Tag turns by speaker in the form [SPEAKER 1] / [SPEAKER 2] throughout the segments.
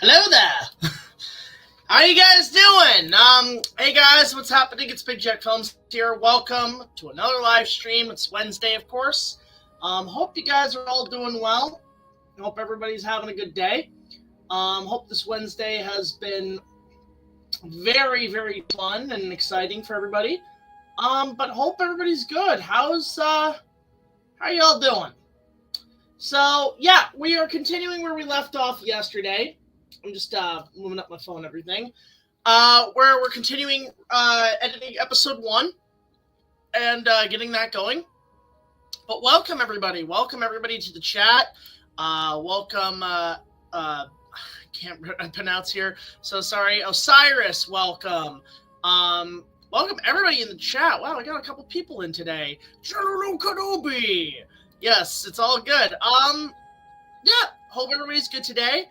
[SPEAKER 1] Hello there. How are you guys doing? Hey guys, what's happening? It's Big Jack Films here. Welcome to another live stream. It's Wednesday, of course. Hope you guys are all doing well. Hope everybody's having a good day. Hope this Wednesday has been very, very fun and exciting for everybody. But hope everybody's good. How y'all doing? So, yeah, we are continuing where we left off yesterday. I'm just moving up my phone and everything. Where we're continuing editing episode 1 and getting that going. But welcome, everybody. Welcome, everybody, to the chat. Welcome, I can't pronounce here, so sorry. Osiris, welcome. Welcome, everybody in the chat. Wow, I got a couple people in today. General Kenobi. Yes, it's all good. Yeah, hope everybody's good today.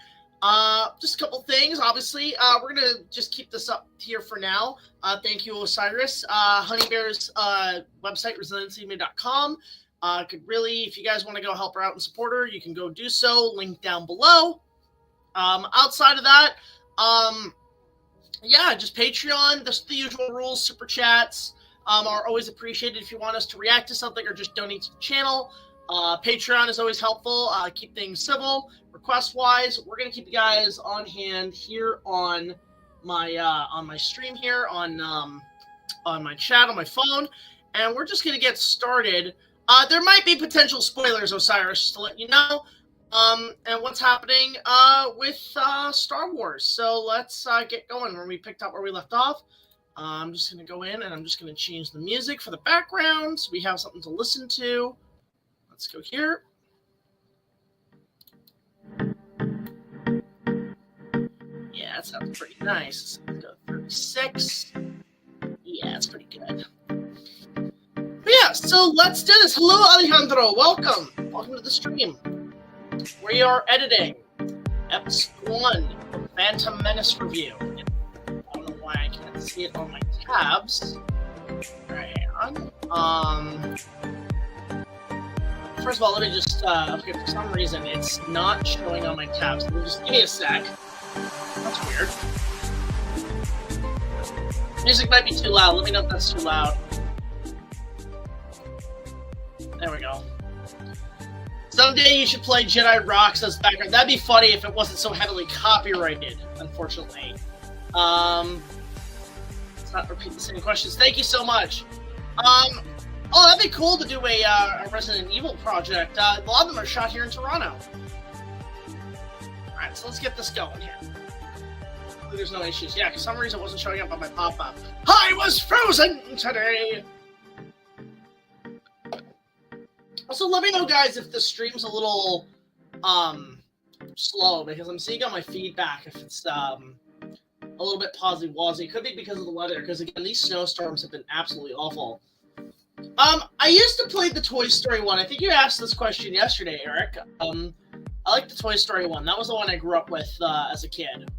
[SPEAKER 1] Just a couple things, obviously. We're going to just keep this up here for now. Thank you, Osiris. Honeybear's website, resiliencyme.com. Could really, if you guys want to go help her out and support her, you can go do so. Link down below. Outside of that, yeah, just Patreon. That's the usual rules. Super chats are always appreciated if you want us to react to something or just donate to the channel. Patreon is always helpful. Keep things civil. Request-wise, we're gonna keep you guys on hand here on my stream here on my chat on my phone, and we're just gonna get started. There might be potential spoilers, Osiris, just to let you know, and what's happening with Star Wars. So let's get going where we picked up where we left off. I'm just gonna go in and I'm just gonna change the music for the background so we have something to listen to. Let's go here. Yeah, that sounds pretty nice. Let's go 36. Yeah, it's pretty good. But yeah, so let's do this. Hello, Alejandro. Welcome. Welcome to the stream. We are editing episode 1 of Phantom Menace review. I don't know why I can't see it on my tabs. Right on. First of all, let me just, okay, for some reason, it's not showing on my tabs. Let me just, give me a sec. That's weird. Music might be too loud. Let me know if that's too loud. There we go. Someday you should play Jedi Rocks as background. That'd be funny if it wasn't so heavily copyrighted, unfortunately. Let's not repeat the same questions. Thank you so much. Oh, that'd be cool to do a Resident Evil project. A lot of them are shot here in Toronto. Alright, so let's get this going here. Hopefully there's no issues. Yeah, for some reason it wasn't showing up on my pop-up. I was frozen today! Also, let me know, guys, if the stream's a little, slow, because I'm seeing on my feedback if it's, a little bit posy-wazy. It could be because of the weather, because, again, these snowstorms have been absolutely awful. I used to play the Toy Story one. I think you asked this question yesterday, Eric. I like the Toy Story one. That was the one I grew up with as a kid.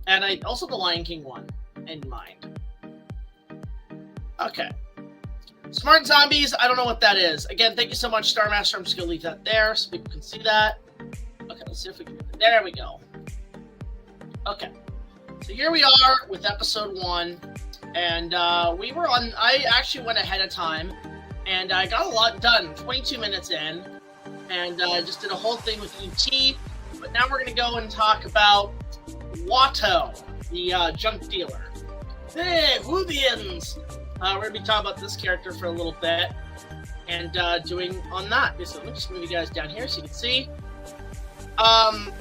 [SPEAKER 1] And I also the Lion King one in mind. Okay. Smart Zombies, I don't know what that is. Again, thank you so much, Star Master. I'm just going to leave that there so people can see that. Okay, let's see if we can... There we go. Okay. So here we are with episode 1. And we were on... I actually went ahead of time. And I got a lot done. 22 minutes in. And I just did a whole thing with E.T. But now we're going to go and talk about Watto, the junk dealer. Hey, Woovians! We're going to be talking about this character for a little bit. And doing on that. So let me just move you guys down here so you can see. I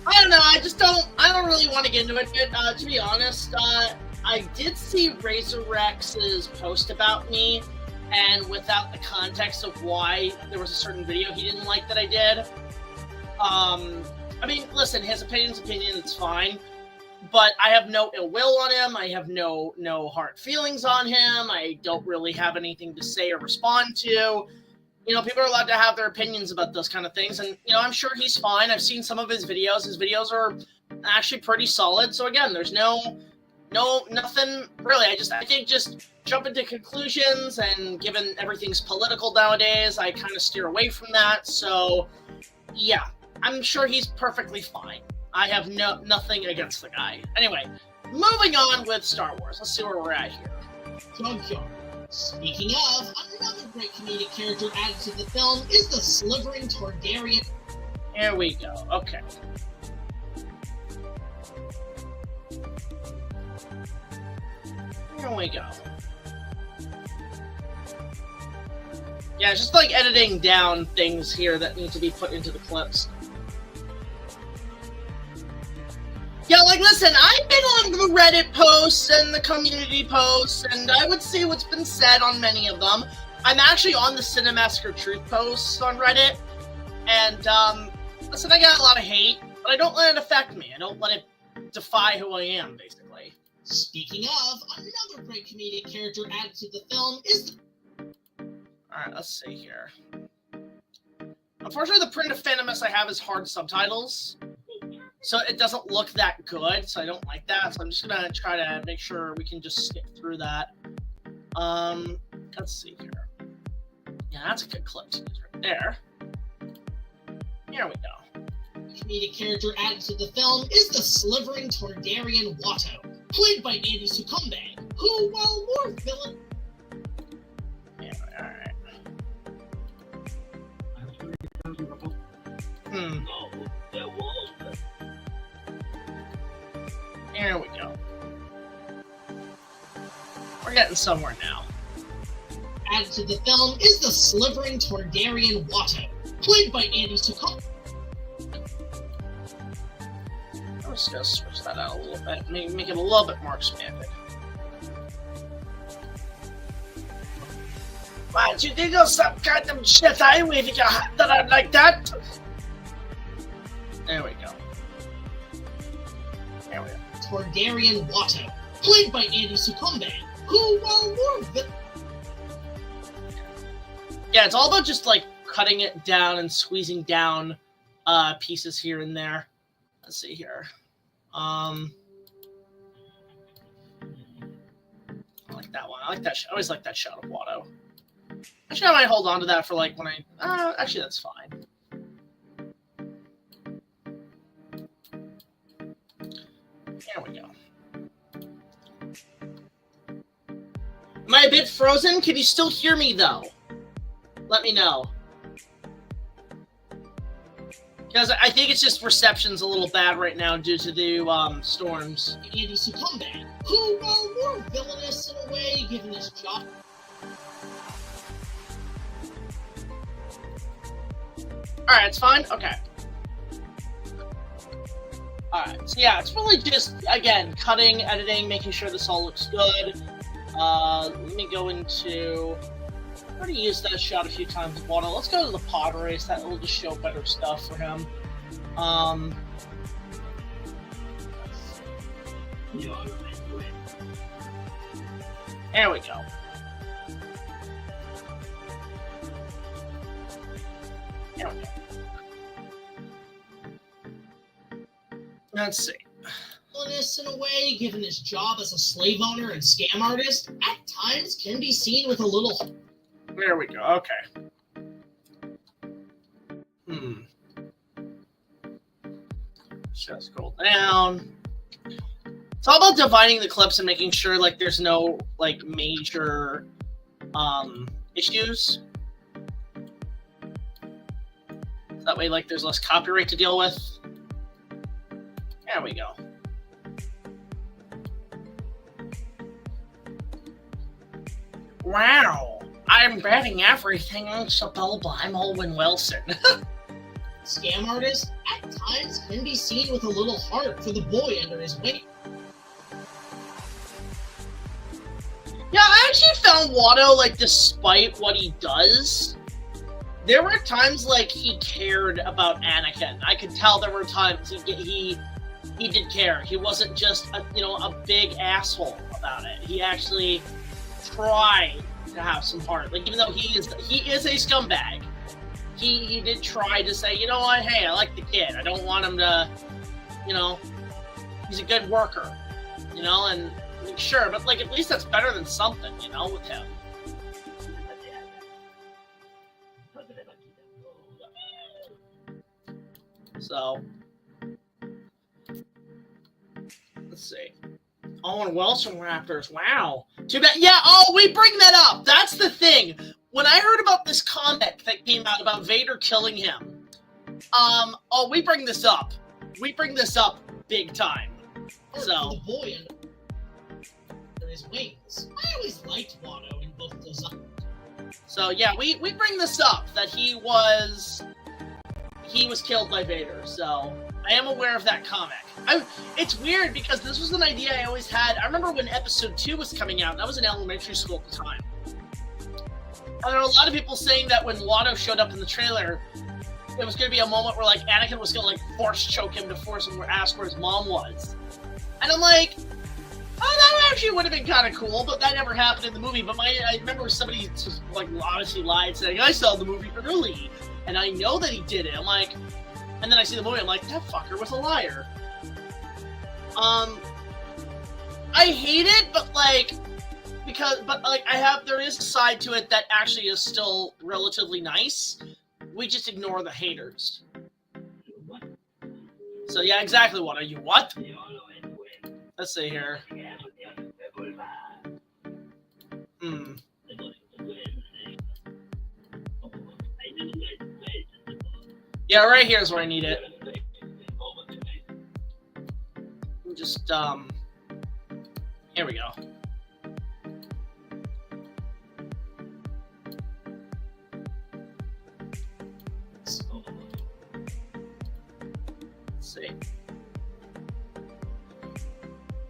[SPEAKER 1] don't know. I don't really want to get into it. But, to be honest, I did see RaisorRex's post about me, and without the context of why there was a certain video he didn't like that I did. I mean, listen, his opinion's opinion, it's fine, but I have no ill will on him. I have no hard feelings on him. I don't really have anything to say or respond to. You know, people are allowed to have their opinions about those kind of things, and, you know, I'm sure he's fine. I've seen some of his videos. His videos are actually pretty solid, so again, there's nothing really. I think just jump into conclusions, and given everything's political nowadays, I kind of steer away from that. So, yeah, I'm sure he's perfectly fine. I have nothing against the guy. Anyway, moving on with Star Wars. Let's see where we're at here.
[SPEAKER 2] Speaking of, another great comedic character added to the film is the slivering Targaryen.
[SPEAKER 1] Here we go. Okay. Here we go. Yeah, just like editing down things here that need to be put into the clips. Yeah, like, listen, I've been on the Reddit posts and the community posts, and I would see what's been said on many of them. I'm actually on the Cinemassacre Truth posts on Reddit, and, listen, I got a lot of hate, but I don't let it affect me. I don't let it defy who I am, basically.
[SPEAKER 2] Speaking of, another great comedic character added to the film is
[SPEAKER 1] Alright, let's see here. Unfortunately, the print of Phantomus I have is hard subtitles, so it doesn't look that good, so I don't like that. So I'm just gonna try to make sure we can just skip through that. Let's see here. Yeah, that's a good clip to use right there. Here we go.
[SPEAKER 2] comedic character added to the film is the slivering Targaryen Watto, played by Andy Succumbag, who, while more villain...
[SPEAKER 1] Yeah, alright. Here we go. We're getting somewhere now.
[SPEAKER 2] Added to the film is the slivering Targaryen Watto, played by Andy Succumbag.
[SPEAKER 1] I'm just gonna switch that out a little bit, make it a little bit more expanded. Why don't you think of some kind of Jedi waving a hat that I'm like that? There we go. There we go.
[SPEAKER 2] Targaryen Watto, played by Andy Succumbag, who, while more
[SPEAKER 1] Yeah, it's all about just like cutting it down and squeezing down pieces here and there. Let's see here. I like that one. I like that. I always like that shot of Watto. Actually, I might hold on to that for like when I. Actually, that's fine. There we go. Am I a bit frozen? Can you still hear me though? Let me know. Because I think it's just reception's a little bad right now due to the storms.
[SPEAKER 2] Andy Succumbag, who, while more villainous in a way, given his job.
[SPEAKER 1] Alright, it's fine? Okay. Alright, so yeah, it's really just, again, cutting, editing, making sure this all looks good. Let me go into... I've already used that shot a few times with Watto. Let's go to the pod race. That will just show better stuff for him. There we go. There we go. Let's see.
[SPEAKER 2] In a way, given his job as a slave owner and scam artist, at times can be seen with a little...
[SPEAKER 1] There we go. Okay. Just scroll down. It's all about dividing the clips and making sure like there's no like major issues. That way, like there's less copyright to deal with. There we go. Wow. I'm betting everything on I'm Owen Wilson.
[SPEAKER 2] Scam artist at times can be seen with a little heart for the boy under his wing.
[SPEAKER 1] Yeah, I actually found Watto, like, despite what he does, there were times, like, he cared about Anakin. I could tell there were times he did care. He wasn't just, a big asshole about it. He actually tried to have some heart. Like, even though he is a scumbag, he did try to say, you know what, hey, I like the kid. I don't want him to, he's a good worker, and sure, but like at least that's better than something, with him. So Let's see. Owen Wilson Raptors. Wow. Too bad. Yeah, oh, we bring that up. That's the thing. When I heard about this comic that came out about Vader killing him, oh, we bring this up. We bring this up big time. So.
[SPEAKER 2] The boy and his wings. I always liked Watto in both those.
[SPEAKER 1] So yeah, we bring this up that he was killed by Vader. So I am aware of that comic. It's weird because this was an idea I always had. I remember when Episode 2 was coming out, and I was in elementary school at the time. And there were a lot of people saying that when Watto showed up in the trailer, it was going to be a moment where like Anakin was going to like force choke him to force him to ask where his mom was. And I'm like, oh, that actually would have been kind of cool, but that never happened in the movie. But I remember somebody just like honestly lied, saying I saw the movie early, and I know that he did it. I'm like, and then I see the movie, I'm like, that fucker was a liar. I hate it, but like, there is a side to it that actually is still relatively nice. We just ignore the haters. So yeah, exactly. What are you? What? Let's see here. Yeah, right here is where I need it. Just here we go. Let's see.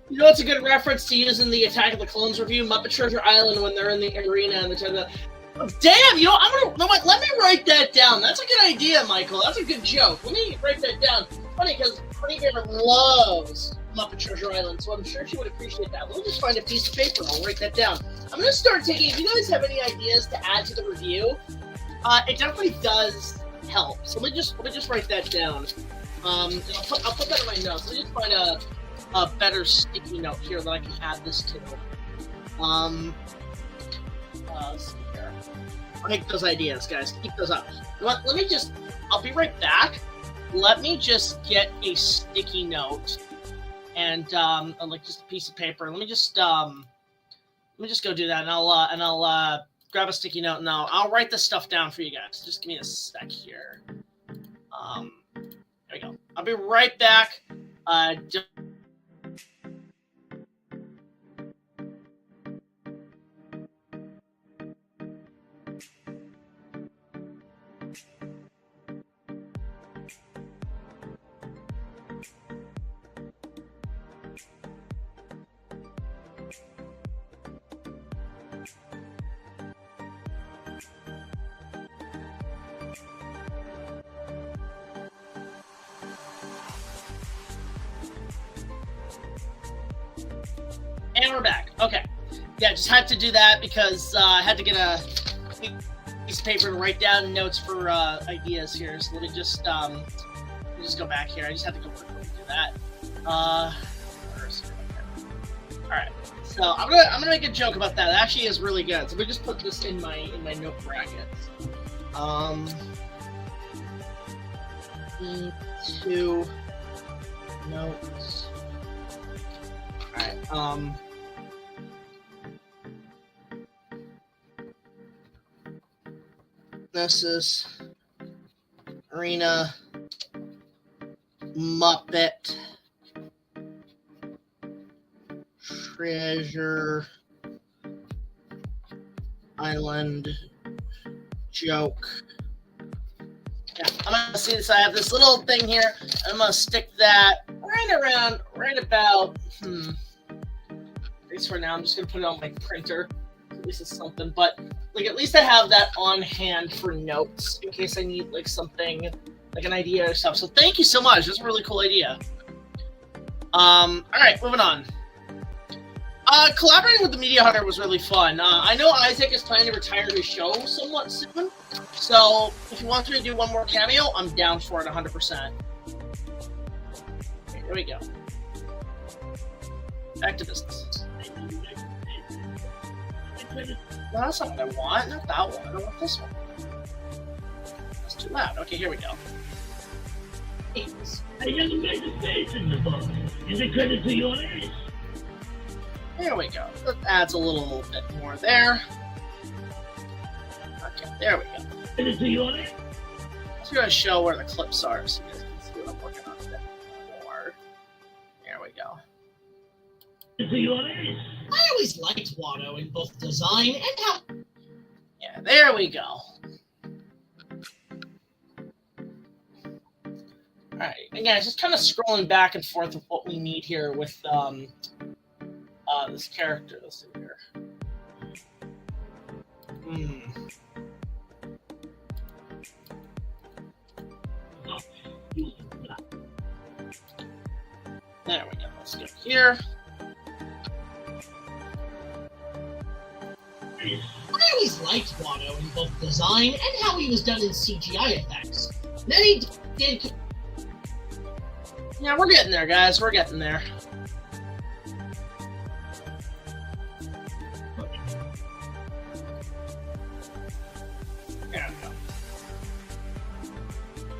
[SPEAKER 1] You know, it's a good reference to use in the Attack of the Clones review, Muppet Treasure Island, when they're in the arena and the damn, you know, let me write that down. That's a good idea, Michael. That's a good joke. Let me write that down. Funny, because Honey Gamer loves Muppet Treasure Island, so I'm sure she would appreciate that. We'll just find a piece of paper and I'll write that down. I'm going to start taking, if you guys have any ideas to add to the review, it definitely does help. So let me just write that down. I'll put that in my notes. Let me just find a better sticky note here that I can add this to. Let's see here. I'll make those ideas, guys. Keep those up. Let me just, I'll be right back. Let me just get a sticky note and like just a piece of paper. Let me just go do that, and I'll grab a sticky note and I'll write this stuff down for you guys. Just give me a sec here. There we go. I'll be right back. And we're back. Okay. Yeah, just had to do that because I had to get a piece of paper to write down notes for ideas here. So let me just go back here. I just had to go quickly do that. All right. So I'm gonna make a joke about that. It actually is really good. So let me just put this in my note brackets. 2 notes. All right. This is Arena Muppet Treasure Island joke. Yeah, I'm gonna see this. I have this little thing here. I'm gonna stick that right about. At least for now, I'm just gonna put it on my printer. At least it's something, but like at least I have that on hand for notes in case I need like something, like an idea or stuff. So thank you so much. That's a really cool idea. All right, moving on. Collaborating with the Media Hunter was really fun. I know Issac is planning to retire his show somewhat soon, so if he wants me to do one more cameo, I'm down for it 100%. Okay, here we go. Back to business. No, that's not what I want. Not that one. I want this one. That's too loud. Okay, here we go.
[SPEAKER 2] names.
[SPEAKER 3] I never made the face in the book. Is it credit to your ace?
[SPEAKER 1] There we go. That adds a little bit more there. Okay, there we go.
[SPEAKER 3] Credit to your ace?
[SPEAKER 1] I'm just gonna show where the clips are so you guys can see what I'm working on a bit more. There we go.
[SPEAKER 3] Credit to your ace?
[SPEAKER 2] I always liked Watto in both design and how.
[SPEAKER 1] Yeah, there we go. Alright, again, just kind of scrolling back and forth with what we need here with this character. Let's see here. There we go. Let's go here.
[SPEAKER 2] I always liked Watto in both design and how he was done in CGI effects. Many did.
[SPEAKER 1] Yeah, we're getting there, guys. We're getting there. There we go.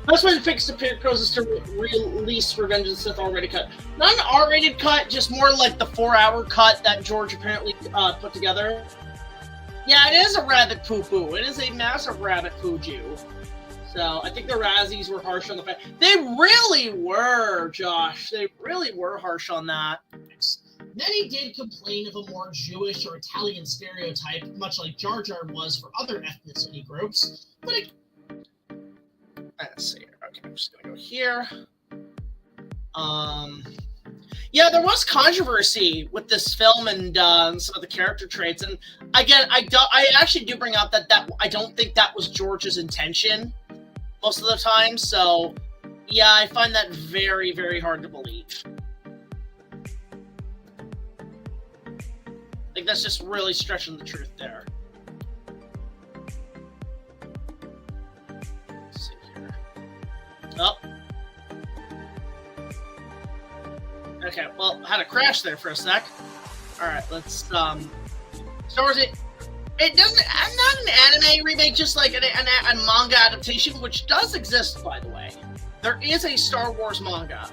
[SPEAKER 1] That's when Fix the Pit proposes to release Revenge of the Sith already cut. Not an R-rated cut, just more like the 4-hour cut that George apparently put together. Yeah, it is a rabbit poo-poo. It is a massive rabbit poo-jew. So I think the Razzies were harsh on the fact. They really were, Josh. They really were harsh on that.
[SPEAKER 2] Many did complain of a more Jewish or Italian stereotype, much like Jar Jar was for other ethnicity groups. But it...
[SPEAKER 1] Let's see. Okay, I'm just gonna go here. Yeah, there was controversy with this film and some of the character traits, and again, I actually do bring up that I don't think that was George's intention most of the time. So, yeah, I find that very, very hard to believe. I think that's just really stretching the truth there. Let's see here. Oh. Okay, well, I had a crash there for a sec. Alright, let's, Star Wars, it doesn't, not an anime remake, just like a manga adaptation, which does exist, by the way. There is a Star Wars manga.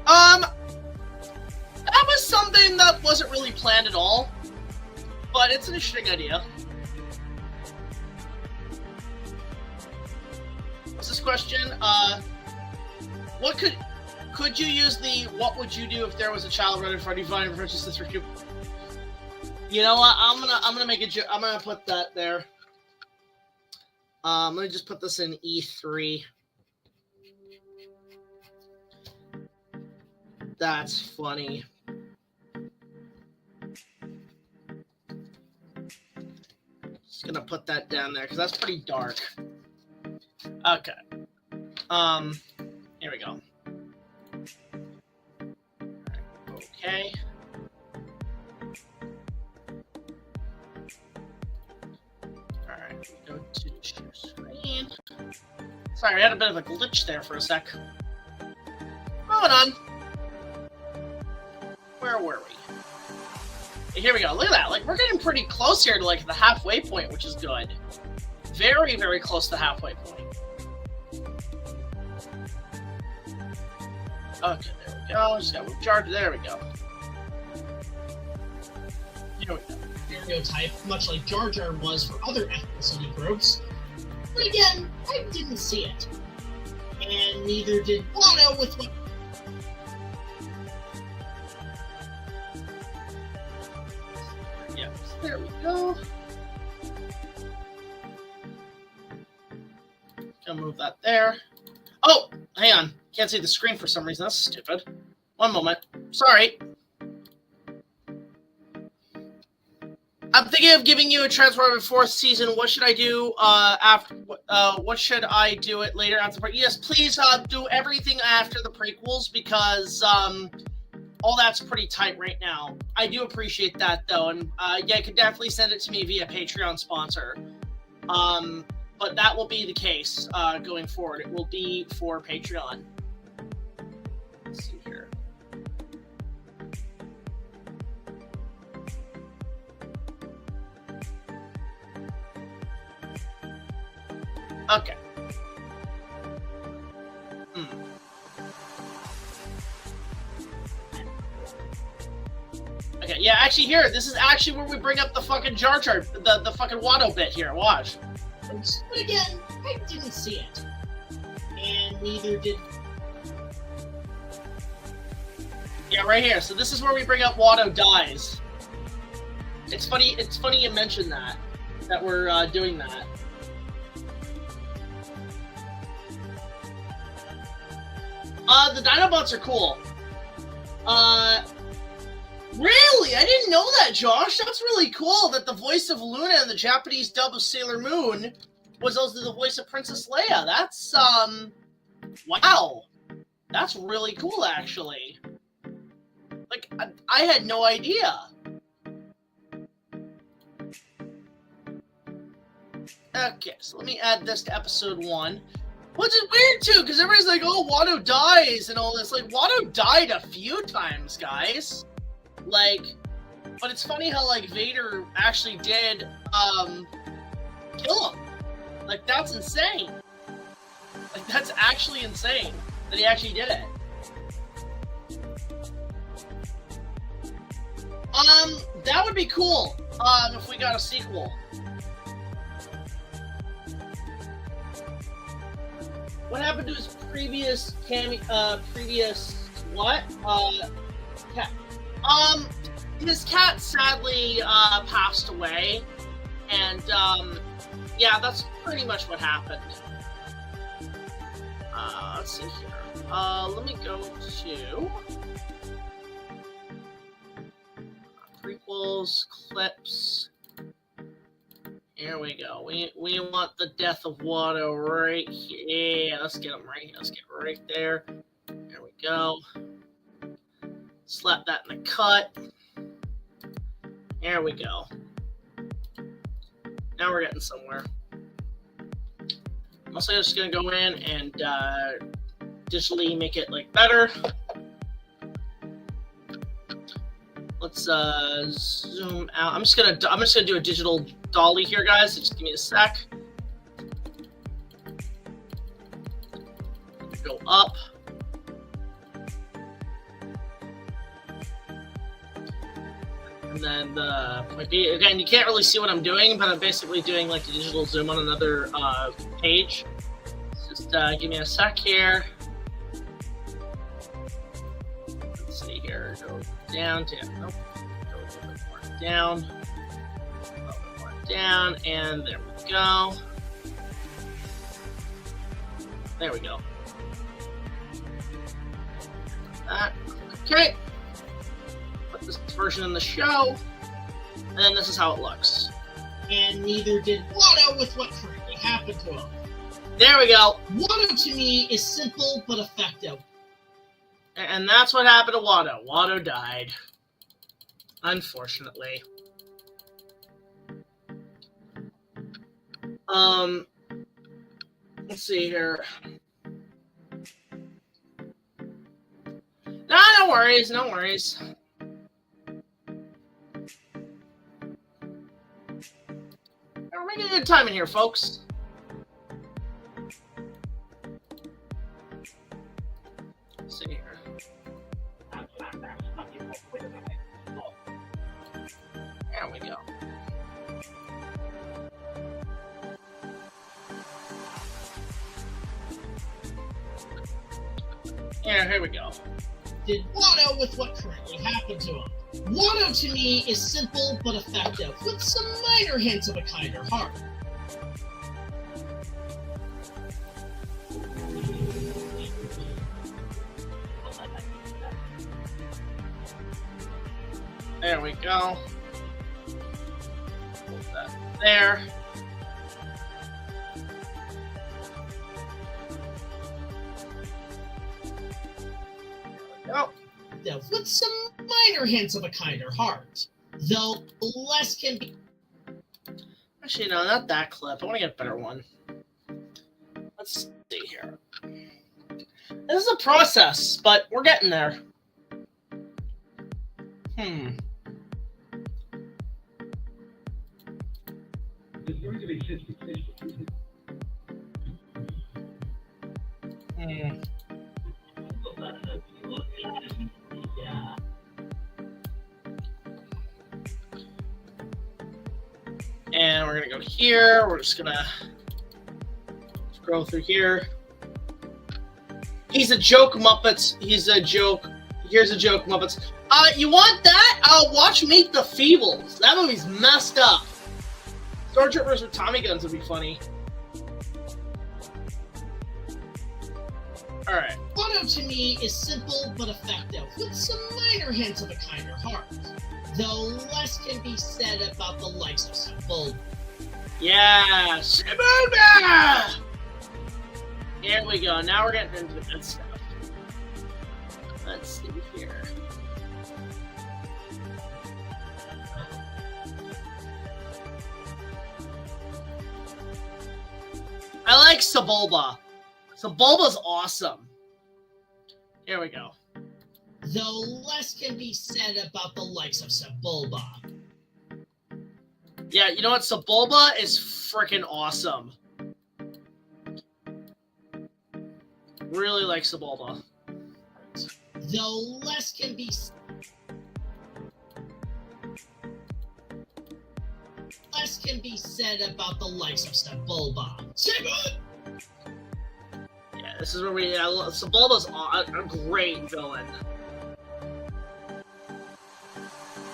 [SPEAKER 1] That was something that wasn't really planned at all, but it's an interesting idea. What's this question? What could you use the what would you do if there was a child running in front of you finding Princess Sister Cube? You know what? I'm gonna make a joke. I'm gonna put that there. Let me just put this in E3. That's funny. Just gonna put that down there because that's pretty dark. Okay. Here we go. Okay. Alright, go to share screen. Sorry, I had a bit of a glitch there for a sec. Moving on. Where were we? Here we go. Look at that. Like, we're getting pretty close here to, like, the halfway point, which is good. Very, very close to the halfway point. Okay, there we go. Just got to charge. There we go. Here we go.
[SPEAKER 2] Stereotype, much like Jar Jar was for other ethnicity groups. But again, I didn't see it. And neither did Watto with what...
[SPEAKER 1] Yep, there we go. Gonna move that there. Oh, hang on. Can't see the screen for some reason. That's stupid. One moment. Sorry. I'm thinking of giving you a Transformers 4th season. What should I do after? What should I do it later after the Yes, please do everything after the prequels because all that's pretty tight right now. I do appreciate that though, and yeah, you can definitely send it to me via Patreon sponsor. But that will be the case going forward. It will be for Patreon. Let's see here. Okay. Okay, yeah, actually here, this is actually where we bring up the fucking Jar Jar, the fucking Watto bit here, watch.
[SPEAKER 2] But again, I didn't see it. And neither did...
[SPEAKER 1] Yeah, right here. So this is where we bring up Watto dies. It's funny you mentioned that we're doing that. The Dinobots are cool. Really? I didn't know that, Josh. That's really cool that the voice of Luna in the Japanese dub of Sailor Moon was also the voice of Princess Leia. That's, wow. That's really cool, actually. Like, I had no idea. Okay, so let me add this to episode 1. Which is weird, too, because everybody's like, oh, Watto dies and all this. Like, Watto died a few times, guys. Like, but it's funny how, like, Vader actually did, kill him. Like, that's insane. Like, that's actually insane that he actually did it. That would be cool, if we got a sequel. What happened to his previous what? Cat. His cat sadly, passed away, and, yeah, that's pretty much what happened. Let's see here. Let me go to prequels, clips. Here we go. We want the death of Watto right here. Yeah, let's get him right here. Let's get right there. There we go. Slap that in the cut. There we go. Now we're getting somewhere. I'm also just gonna go in and digitally make it like better. Let's zoom out. I'm just gonna do a digital dolly here, guys. So just give me a sec. Go up. And then the point B, again, you can't really see what I'm doing, but I'm basically doing like a digital zoom on another page. Just give me a sec here. Let's see here. Go down, nope. Go a little bit more down. A little bit more down, and there we go. There we go. That. Okay. Put this version in the show, and then this is how it looks.
[SPEAKER 2] And neither did Watto with what currently happened to him.
[SPEAKER 1] There we go.
[SPEAKER 2] Watto to me is simple but effective.
[SPEAKER 1] And that's what happened to Watto. Watto died. Unfortunately. Let's see here. Nah, no worries, no worries. We're making a good time in here, folks. Let's see here. There we go. Yeah, here we go.
[SPEAKER 2] Did Watto with what currently happened to him. Watto to me is simple but effective, with some minor hints of a kinder heart.
[SPEAKER 1] There we go. Put that there. Go.
[SPEAKER 2] Now, with some minor hints of a kinder heart, though less can be.
[SPEAKER 1] Actually, no, not that clip. I want to get a better one. Let's see here. This is a process, but we're getting there.
[SPEAKER 3] There's going to be 50-50.
[SPEAKER 1] we're gonna go here. We're just gonna scroll through here. He's a joke, Muppets. He's a joke. Here's a joke, Muppets. You want that? Watch Meet the Feebles. That movie's messed up. Stormtroopers with Tommy guns would be funny. Alright.
[SPEAKER 2] Watto to me is simple but effective, with some minor hints of a kinder heart. Though less can be said about the likes of Sybil.
[SPEAKER 1] Yeah, Sybil! Here we go. Now we're getting into the good stuff. Let's see here. I like Sebulba. Sebulba's awesome. Here we go.
[SPEAKER 2] Though less can be said about the likes of Sebulba.
[SPEAKER 1] Yeah, you know what? Sebulba is freaking awesome. Really like Sebulba.
[SPEAKER 2] Though less can be said about the likes of Sebulba.
[SPEAKER 1] Yeah, this is where we. Sebulba's a great villain.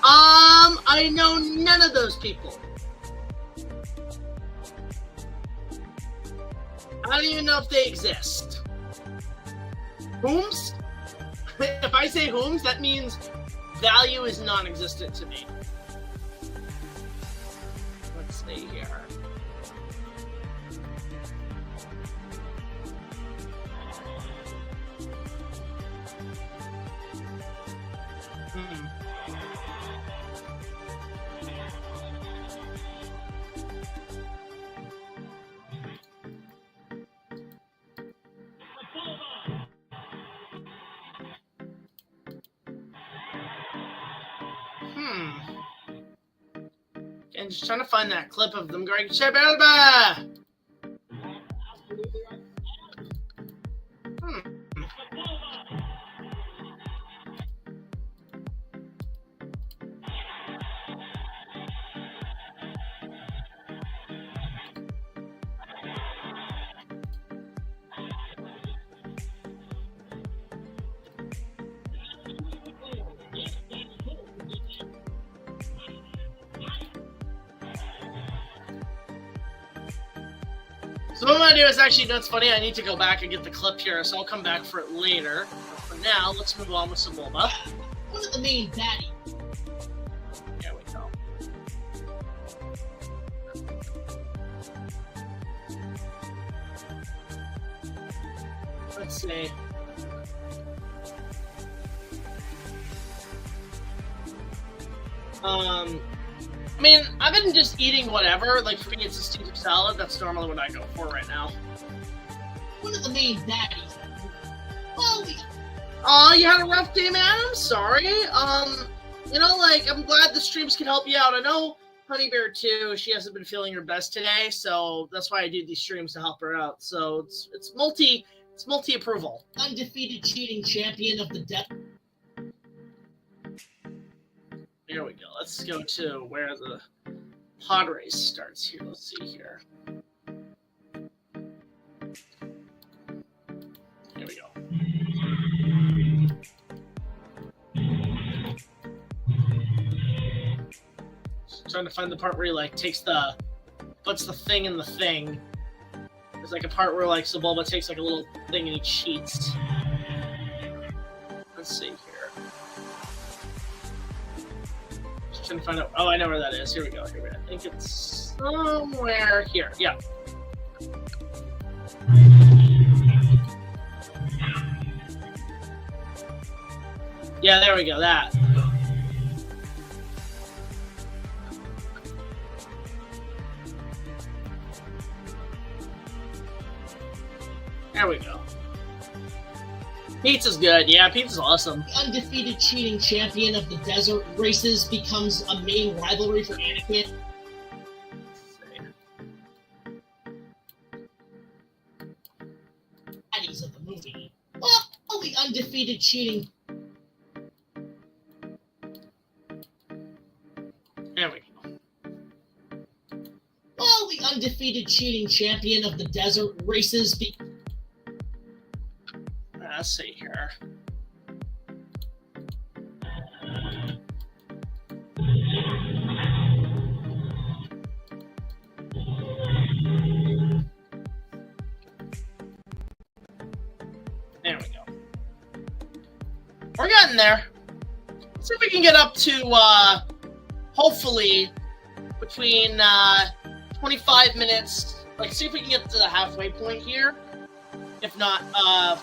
[SPEAKER 1] I know none of those people. I don't even know if they exist. Whom's? If I say whom's, that means value is non-existent to me. Let's see here. And just trying to find that clip of them going, Sebulba! So what I'm going to do is actually, you know, it's funny, I need to go back and get the clip here, so I'll come back for it later. But for now, let's move on with Sebulba.
[SPEAKER 2] One of the main baddies.
[SPEAKER 1] There we go. Let's see. I mean, I've been just eating whatever. Like, for me, it's a Caesar salad. That's normally what I go for right now.
[SPEAKER 2] One of the main baddies. Well,
[SPEAKER 1] You had a rough day, man? I'm sorry. You know, like, I'm glad the streams can help you out. I know Honey Bear, too, she hasn't been feeling her best today, so that's why I do these streams to help her out. So it's multi-approval.
[SPEAKER 2] Undefeated cheating champion of the death.
[SPEAKER 1] Here we go. Let's go to where the pod race starts here. Let's see here. Here we go. Just trying to find the part where he like puts the thing in the thing. There's like a part where like Sebulba takes like a little thing and he cheats. Let's see here. Trying to find out. Oh, I know where that is. Here we go. I think it's somewhere here. Yeah. Yeah, there we go. That. There we go. Pizza's good. Yeah, pizza's awesome.
[SPEAKER 2] The undefeated cheating champion of the desert races becomes a main rivalry for Anakin. Baddies of the movie. Well, the undefeated cheating.
[SPEAKER 1] There we go.
[SPEAKER 2] undefeated cheating champion of the desert races.
[SPEAKER 1] Let's see here. There we go. We're getting there. Let's see if we can get up to, hopefully, between 25 minutes. Like, see if we can get to the halfway point here. If not,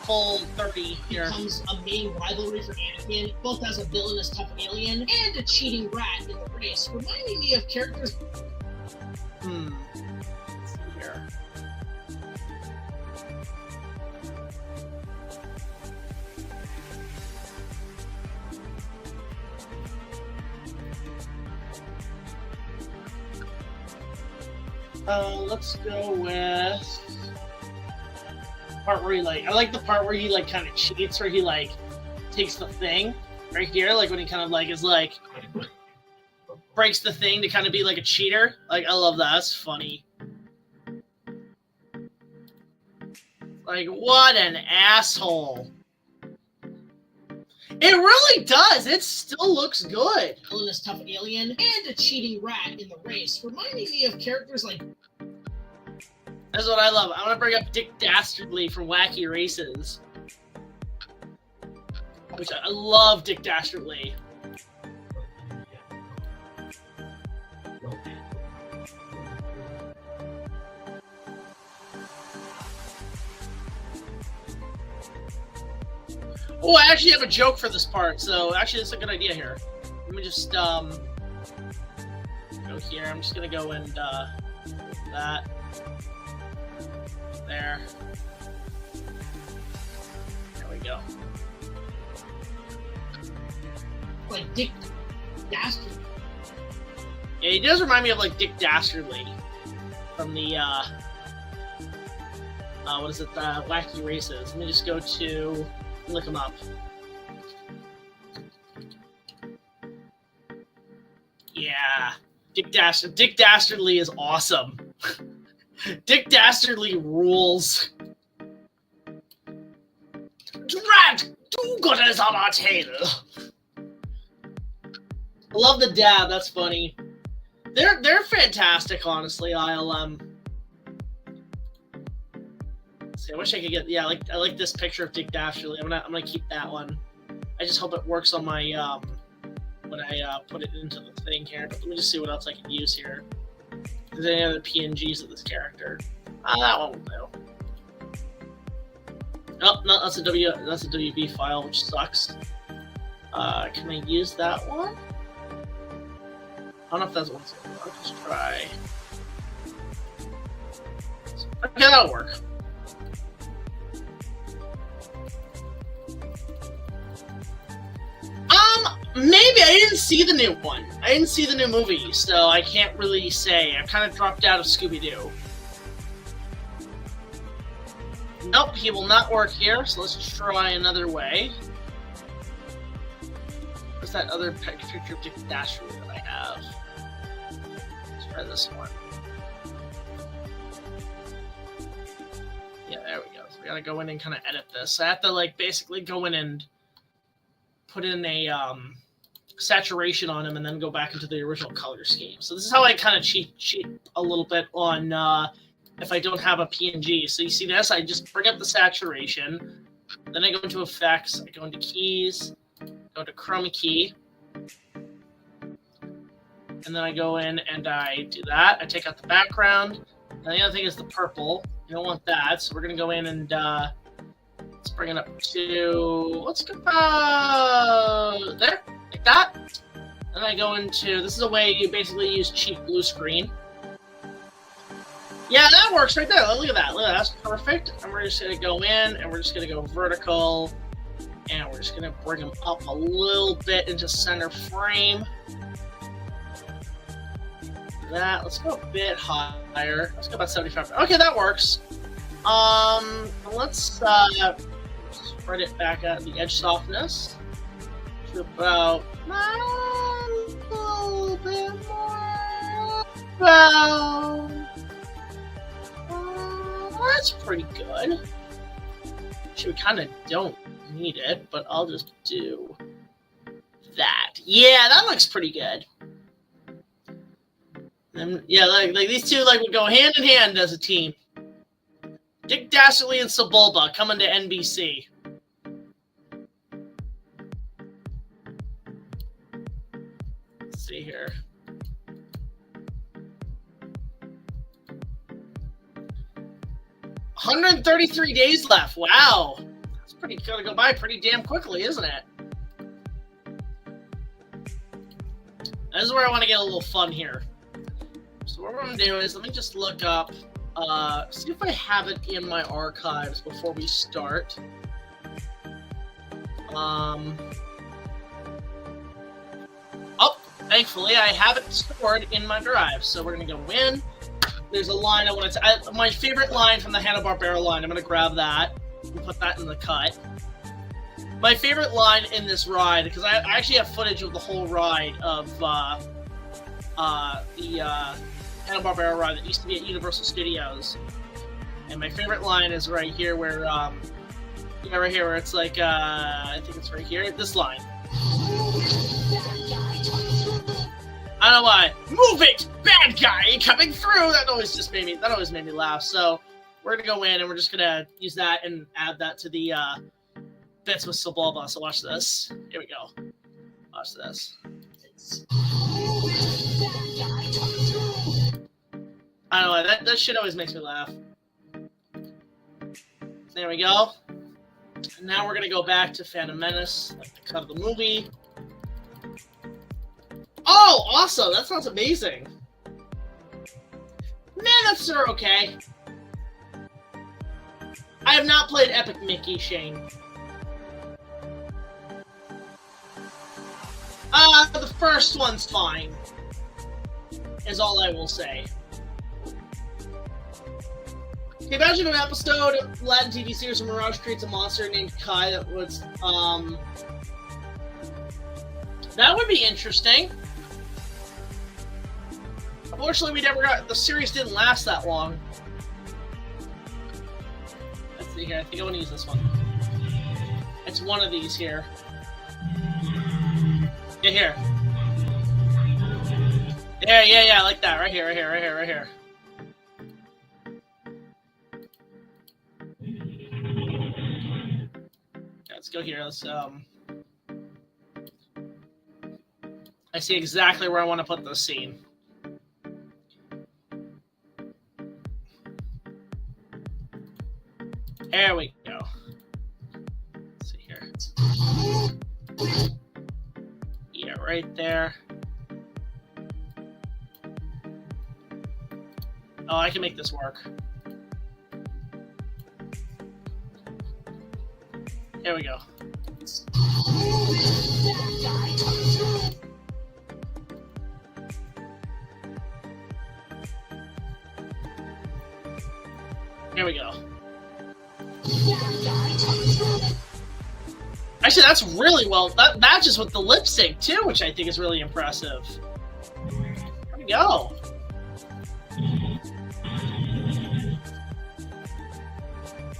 [SPEAKER 1] full 30 here.
[SPEAKER 2] Becomes a main rivalry for Anakin, both as a villainous tough alien and a cheating rat in the race, reminding me of characters.
[SPEAKER 1] Let's see here. Let's go with part where he I like the part where he kind of cheats, where he takes the thing right here, when he kind of is breaks the thing to kind of be like a cheater. I love that. That's funny. What an asshole. It really does. It still looks good.
[SPEAKER 2] Villainous tough alien and a cheating rat in the race, reminding me of characters like.
[SPEAKER 1] That's what I love. I want to bring up Dick Dastardly from Wacky Races, which I love. Dick Dastardly. Oh, I actually have a joke for this part, so actually that's a good idea here. Let me just go here. I'm just gonna go and that there. There we go.
[SPEAKER 2] Like Dick Dastardly.
[SPEAKER 1] Yeah, he does remind me of Dick Dastardly from the what is it? Wacky Races. Let me just go to look him up. Yeah, Dick Dastardly is awesome. Dick Dastardly rules. Drat! Du Gottes on our tail. I love the dab. That's funny. They're fantastic, honestly. I'll see, I wish I could get. Yeah, I like this picture of Dick Dastardly. I'm gonna keep that one. I just hope it works on my when I put it into the thing here. Let me just see what else I can use here. If there's any other PNGs of this character? That one will do. Oh no, that's a WB file, which sucks. Can I use that one? I don't know if that's one. I'll just try. Okay, that'll work. Maybe. I didn't see the new one. I didn't see the new movie, so I can't really say. I kind of dropped out of Scooby-Doo. Nope, he will not work here, so let's try another way. What's that other picture of Dick Dastardly that I have? Let's try this one. Yeah, there we go. So we gotta go in and kind of edit this. I have to, basically go in and put in a saturation on him and then go back into the original color scheme. So this is how I kind of cheat a little bit on if I don't have a PNG. So you see this, I just bring up the saturation, then I go into effects, I go into keys, go to chroma key, and then I go in and I do that. I take out the background, and the other thing is the purple. You don't want that, so we're gonna go in and let's bring it up to, let's go there, like that. Then I go into, this is a way you basically use cheap blue screen. Yeah, that works right there. Look at that. Look at that. That's perfect. And we're just going to go in and we're just going to go vertical. And we're just going to bring them up a little bit into center frame. Let's go a bit higher. Let's go about 75. Okay, that works. Let's spread it back at the edge softness to about a little bit more. About that's pretty good. Actually, we kind of don't need it, but I'll just do that. Yeah, that looks pretty good. And yeah, like these two like would go hand in hand as a team. Dick Dastardly and Sebulba coming to NBC. Let's see here. $133 days left. Wow. That's pretty gonna go by pretty damn quickly, isn't it? This is where I want to get a little fun here. So what we're gonna do is let me just look up, see if I have it in my archives before we start. Oh, thankfully I have it stored in my drive. So we're gonna go in. There's a line I want to. My favorite line from the Hanna-Barbera line. I'm gonna grab that and put that in the cut. My favorite line in this ride, because I actually have footage of the whole ride of the Hanna-Barbera ride that used to be at Universal Studios. And my favorite line is right here where, yeah, right here where it's like, I think it's right here, this line. I don't know why. Move it! Bad guy coming through! That always made me laugh. So we're gonna go in and we're just gonna use that and add that to the bits with Sebulba. So watch this. Here we go. Watch this. I don't know why. That shit always makes me laugh. There we go. And now we're gonna go back to Phantom Menace, like the cut of the movie. Oh, awesome! That sounds amazing. Man, that's sure okay. I have not played Epic Mickey, Shane. The first one's fine. Is all I will say. Can you imagine an episode of Latin TV series where Mirage creates a monster named Kai that was, that would be interesting. Unfortunately, we never got... The series didn't last that long. Let's see here. I think I want to use this one. It's one of these here. Yeah, here. Yeah, like that. Right here. Okay, let's go here. Let's, I see exactly where I want to put this scene. There we go. Let's see here. Yeah, right there. Oh, I can make this work. There we go. Here we go. Actually, that's really well. That matches with the lip sync too, which I think is really impressive. There we go.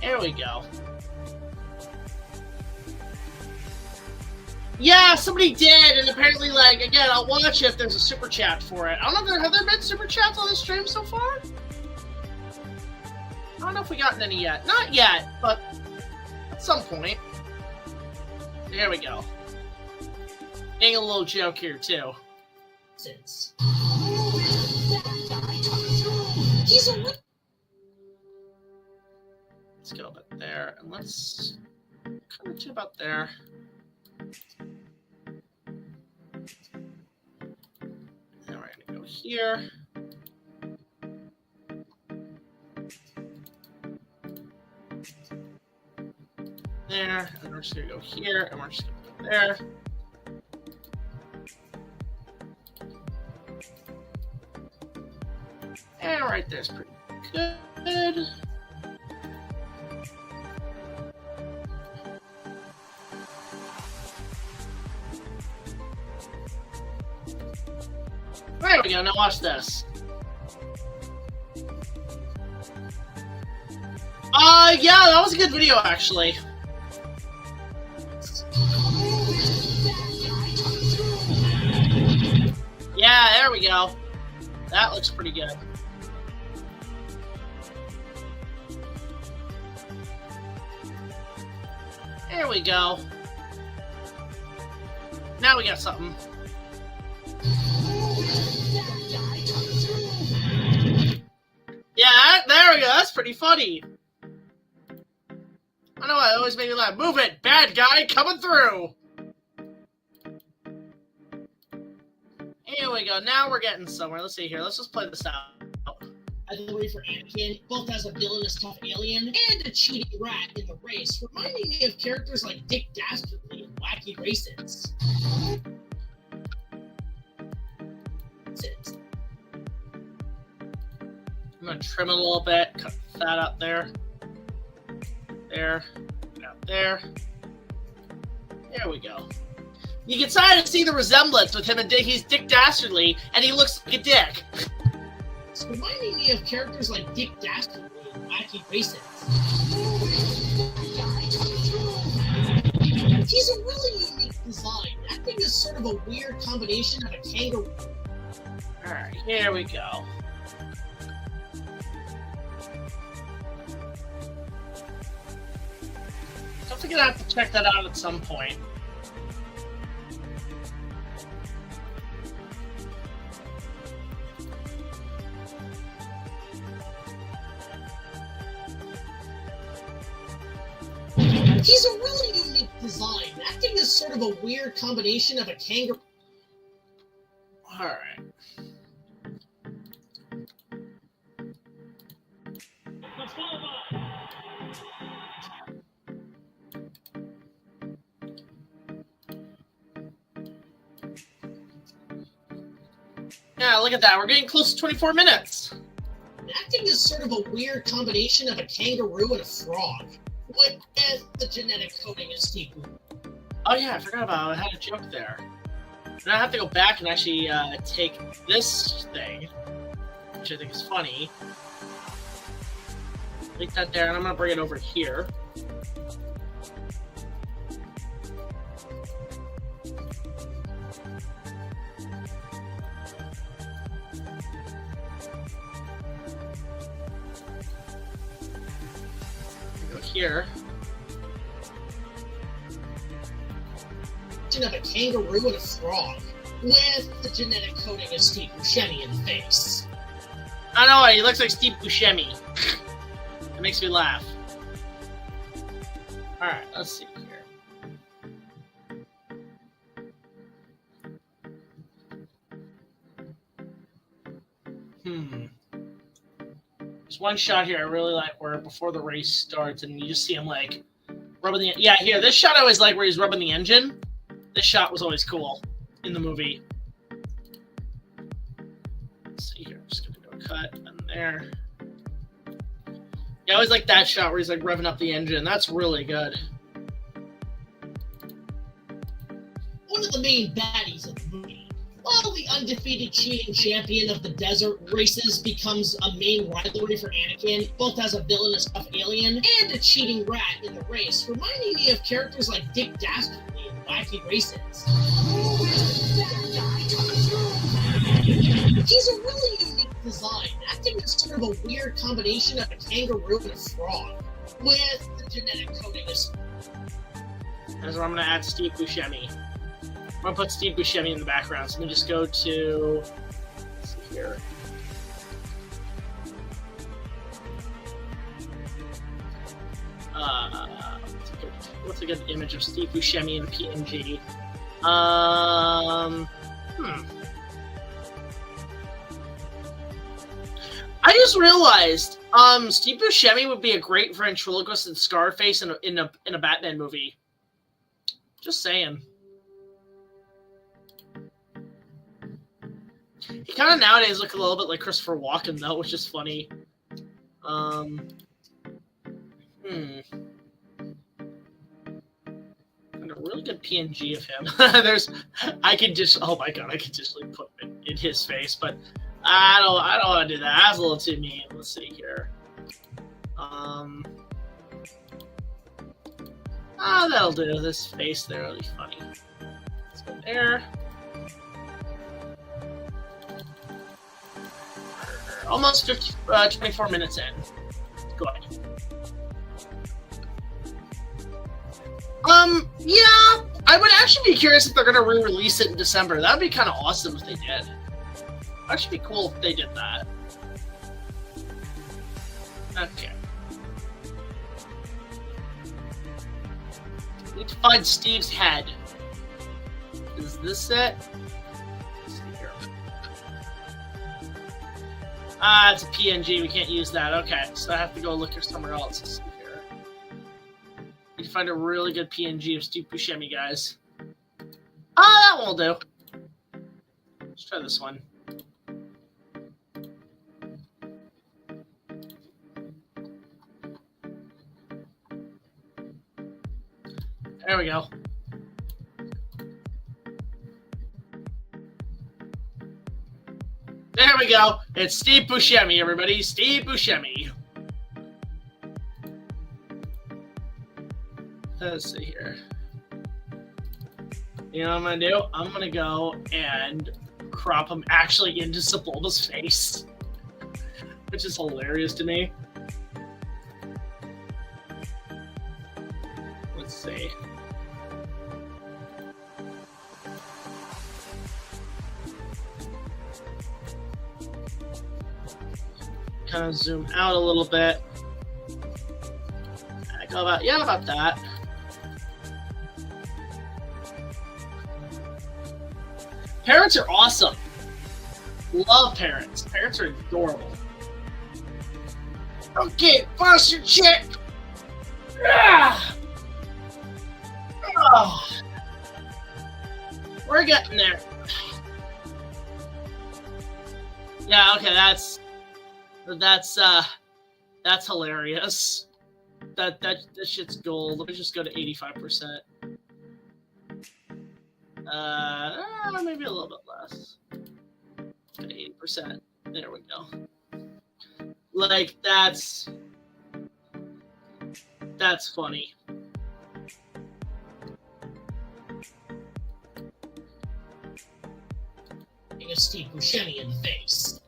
[SPEAKER 1] There we go. Yeah, somebody did, and apparently, like, again, I'll watch if there's a super chat for it. I don't know, have there been super chats on this stream so far? I don't know if we gotten any yet. Not yet, but at some point. There we go. Getting a little joke here, too.
[SPEAKER 2] Let's
[SPEAKER 1] go about there, and let's come to about there. Now we're gonna go here. There, and we're just gonna go here, and we're just gonna go there. And right there's pretty good. There we go, now watch this. Yeah, that was a good video, actually. Yeah, there we go. That looks pretty good. There we go. Now we got something. Yeah, there we go. That's pretty funny. I know, it always made me laugh. Move it, bad guy coming through. Here we go. Now we're getting somewhere. Let's see here. Let's just play this out.
[SPEAKER 2] Rivalry for Anakin, both as a villainous tough alien and a cheating rat in the race, reminding me of characters like Dick Dastardly in Wacky Races. That's it.
[SPEAKER 1] I'm gonna trim it a little bit, cut that up there. There, out there. There we go. You can kind of see the resemblance with him and Dick. He's Dick Dastardly, and he looks like a dick.
[SPEAKER 2] It's reminding me of characters like Dick Dastardly in Wacky Races. He's a really unique design. That thing is sort of a weird combination of a kangaroo.
[SPEAKER 1] Alright, here we go. I'm gonna have to check that out at some point.
[SPEAKER 2] He's a really unique design. That thing is sort of a weird combination of a kangaroo.
[SPEAKER 1] Alright. Yeah, look at that. We're getting close to 24 minutes.
[SPEAKER 2] That thing is sort of a weird combination of a kangaroo and a frog. What is the genetic coding is Steve?
[SPEAKER 1] Oh yeah, I forgot about it. I had a joke there. Now I have to go back and actually take this thing, which I think is funny. Leave that there, and I'm gonna bring it over here. Here.
[SPEAKER 2] Of a kangaroo and a frog, with the genetic coding of Steve Buscemi in the face.
[SPEAKER 1] I know, he looks like Steve Buscemi. It makes me laugh. Alright, let's see here. There's one shot here I really like where before the race starts and you just see him like rubbing the... Yeah, here, this shot I always like where he's rubbing the engine. This shot was always cool in the movie. Let's see here, I'm just gonna go cut and there. Yeah, I always like that shot where he's like revving up the engine. That's really good.
[SPEAKER 2] One of the main baddies of the movie. While the undefeated cheating champion of the desert races becomes a main rivalry for Anakin, both as a villainous tough alien and a cheating rat in the race, reminding me of characters like Dick Dastardly in Wacky Races. He's a really unique design. That thing is sort of a weird combination of a kangaroo and a frog, with the genetic coding of...
[SPEAKER 1] That's where I'm going to add Steve Buscemi. I'm going to put Steve Buscemi in the background. So let me just go to... Let's see here. What's a good image of Steve Buscemi in PNG? I just realized Steve Buscemi would be a great ventriloquist and Scarface in a Batman movie. Just saying. He kind of nowadays look a little bit like Christopher Walken though, which is funny. And a really good PNG of him. I could just, oh my god, I could just like put it in his face, but I don't want to do that. That's a little too mean. Let's see here. Ah, that'll do. This face there will be funny. Let's go there. Almost 24 minutes in. Go ahead. Yeah, I would actually be curious if they're gonna re-release it in December. That'd be kind of awesome if they did. That'd actually be cool if they did that. Okay. Need to find Steve's head. Is this it? Let's see here. Ah, it's a PNG. We can't use that. Okay, so I have to go look here somewhere else. Let's see here. Need to find a really good PNG of Steve Buscemi, guys. Ah, that one will do. Let's try this one. There we go. There we go. It's Steve Buscemi, everybody. Steve Buscemi. Let's see here. You know what I'm going to do? I'm going to go and crop him actually into Sebulba's face. Which is hilarious to me. Let's see. Kind of zoom out a little bit. I go about, yeah, about that. Parents are awesome. Love parents. Parents are adorable. Okay, foster chick. Ah! Oh. We're getting there. Yeah, okay, that's hilarious. That shit's gold. Let me just go to 85%. Maybe a little bit less. 80%. There we go. Like that's funny.
[SPEAKER 2] Steve Buscemi in the face.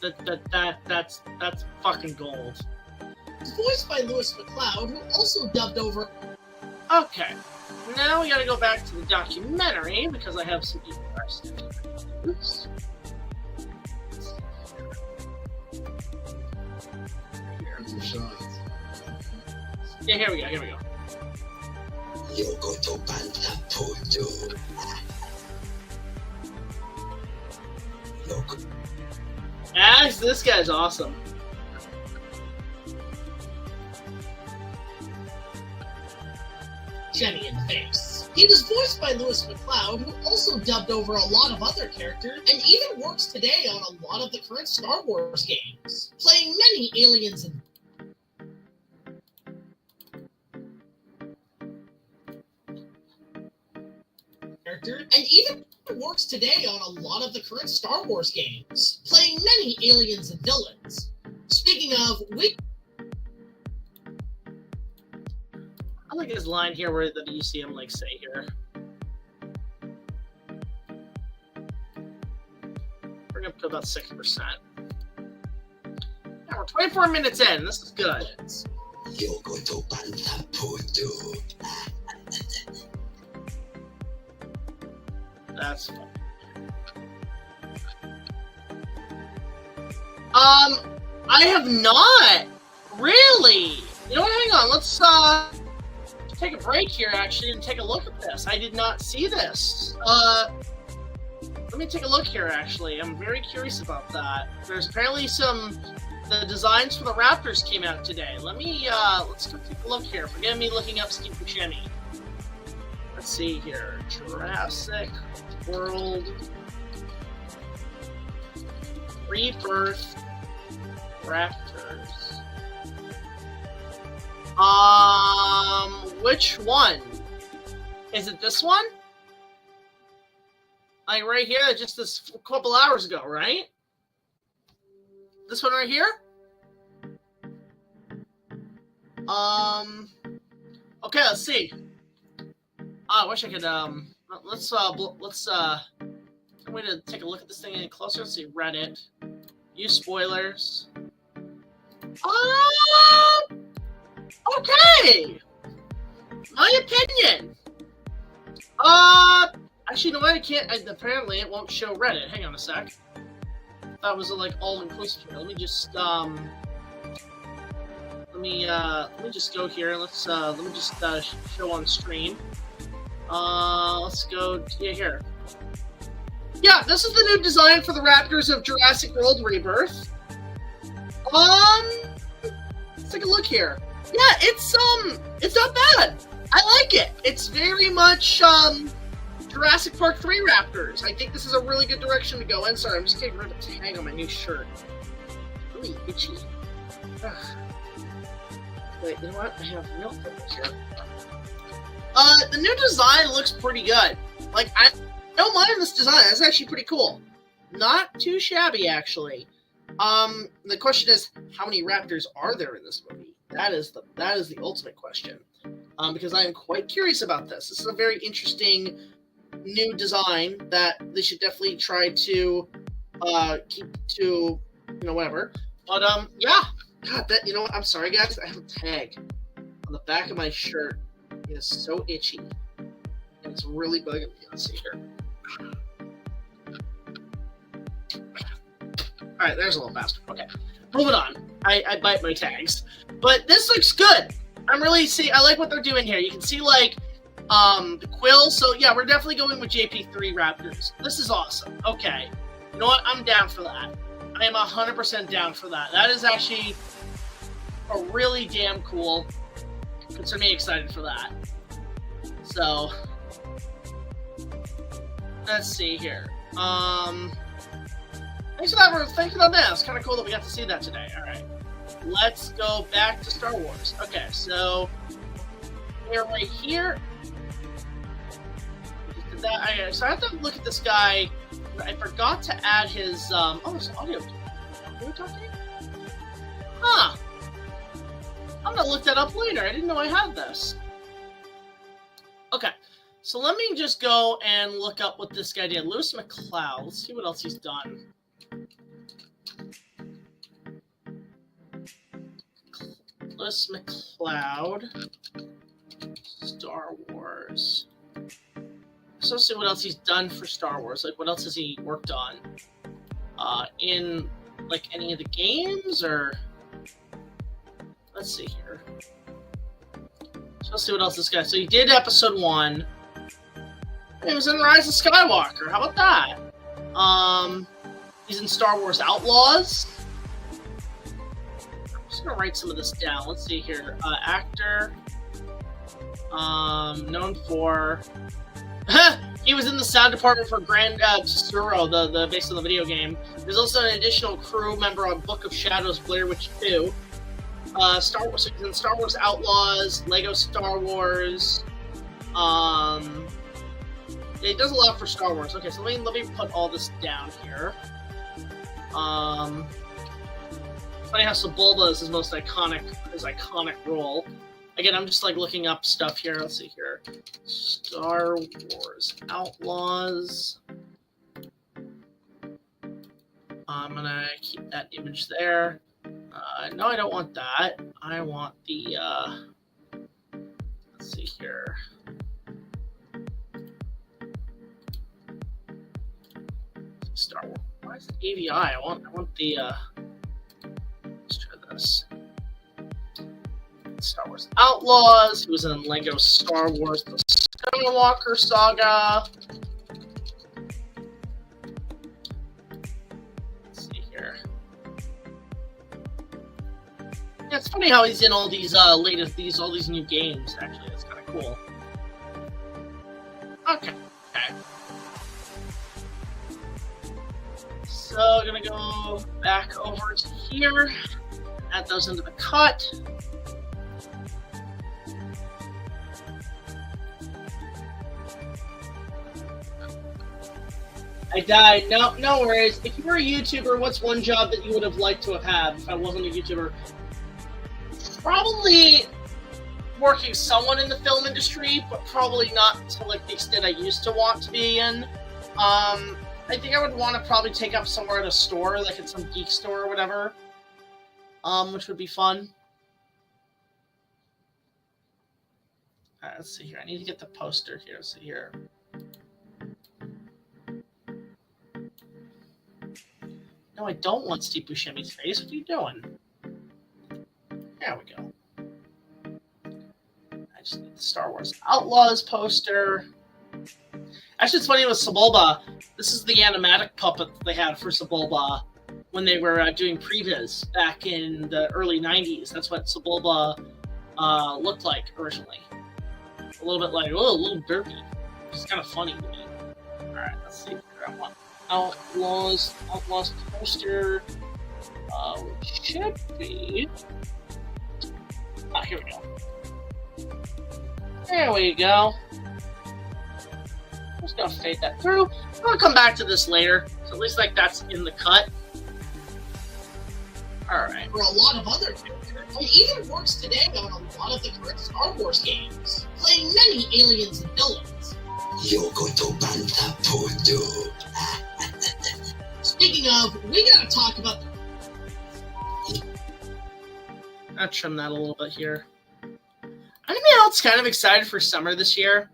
[SPEAKER 1] That's fucking gold.
[SPEAKER 2] It's voiced by Lewis McLeod, who also dubbed over.
[SPEAKER 1] Okay, now we gotta go back to the documentary because I have some Oops. Yeah, here we go. Look. Alex, this guy's awesome.
[SPEAKER 2] Buscemi in the face. He was voiced by Lewis McLeod, who also dubbed over a lot of other characters, and even works today on a lot of the current Star Wars games, playing many aliens and works today on a lot of the current Star Wars games, playing many aliens and villains. Speaking of,
[SPEAKER 1] I like his line here where that you see him like say here. Bring up to about 6%. Now we're 24 minutes in. This is good. That's fun. I have not really. You know what? Hang on. Let's take a break here, actually, and take a look at this. I did not see this. Let me take a look here, actually. I'm very curious about that. There's apparently the designs for the Raptors came out today. Let's go take a look here. Forgive me looking up Steve Buscemi. Let's see here. Jurassic World Rebirth Raptors. Which one? Is it this one? Like right here, just this a couple hours ago, right? This one right here? Okay, let's see. I wish I could, let's way to take a look at this thing any closer. Let's see, Reddit. Use spoilers. Okay! My opinion! Actually, you know what? I can't, apparently it won't show Reddit. Hang on a sec. That was like all-inclusive here. Let me just, let me just go here. Let me just, show on stream. Let's go, yeah, here. Yeah, this is the new design for the Raptors of Jurassic World Rebirth. Let's take a look here. Yeah, it's not bad. I like it. It's very much, Jurassic Park 3 Raptors. I think this is a really good direction to go in. Sorry, I'm just getting rid of the tag on my new shirt. Really itchy. Ugh. Wait, you know what? I have milk here. The new design looks pretty good. Like, I don't mind this design. It's actually pretty cool. Not too shabby, actually. The question is, how many Raptors are there in this movie? That is the ultimate question. Because I am quite curious about this. This is a very interesting new design that they should definitely try to keep to, you know, whatever. But yeah. God, that, you know what? I'm sorry, guys. I have a tag on the back of my shirt. It is so itchy. And it's really bugging me. Let's see here. Alright, there's a little bastard. Okay. Moving on. I bite my tags. But this looks good. I like what they're doing here. You can see, like, the quill. So, yeah, we're definitely going with JP3 Raptors. This is awesome. Okay. You know what? I'm down for that. I am 100% down for that. That is actually a really damn cool. Gets me excited for that. So, let's see here. Thanks for that, man. It's kind of cool that we got to see that today. All right, let's go back to Star Wars. Okay, so we're right here. Did that. So I have to look at this guy. I forgot to add his. Oh, there's audio. Are we talking? Huh. I'm gonna look that up later. I didn't know I had this. Okay, so let me just go and look up what this guy did. Lewis McLeod. Let's see what else he's done. Lewis McLeod. Star Wars. So let's see what else he's done for Star Wars. Like, what else has he worked on? In, like, any of the games, or... Let's see here. So let's see what else this guy... So he did Episode 1. He was in Rise of Skywalker. How about that? He's in Star Wars Outlaws. I'm just gonna write some of this down. Let's see here. Actor. Known for... He was in the sound department for Grand Tesoro, the base of the video game. There's also an additional crew member on Book of Shadows, Blair Witch 2. Star Wars, so he's in Star Wars Outlaws, Lego Star Wars. He does a lot for Star Wars. Okay, so let me put all this down here. Funny how Sebulba is his most iconic role. Again, I'm just like looking up stuff here. Let's see here. Star Wars Outlaws. I'm gonna keep that image there. No, I don't want that. I want the, let's see here. Star Wars. Why is it AVI? I want the, let's try this. Star Wars Outlaws. He was in Lego Star Wars The Skywalker Saga. Let's see here. Yeah, it's funny how he's in all these all these new games. Actually, that's kind of cool. Okay. So gonna go back over to here. Add those into the cut. I died. No worries. If you were a YouTuber, what's one job that you would have liked to have had if I wasn't a YouTuber? Probably working somewhat in the film industry, but probably not to like the extent I used to want to be in. I think I would want to probably take up somewhere at a store, like at some geek store or whatever, which would be fun. All right, let's see here. I need to get the poster here. Let's see here. No, I don't want Steve Buscemi's face. What are you doing? There we go. I just need the Star Wars Outlaws poster. Actually, it's funny with Sebulba. This is the animatic puppet they had for Sebulba when they were doing previs back in the early 90s. That's what Sebulba looked like originally. A little bit like, oh, a little derpy. Which is kind of funny to me. Alright, let's see. I want Outlaws poster. Which should be... Ah, here we go. There we go. I'm just gonna fade that through. I'm gonna come back to this later. So at least like that's in the cut. Alright.
[SPEAKER 2] For a lot of other characters, and even works today on a lot of the current Star Wars games, playing many aliens and villains. Speaking of, we gotta talk about
[SPEAKER 1] I'll trim that a little bit here. Anybody else kind of excited for summer this year?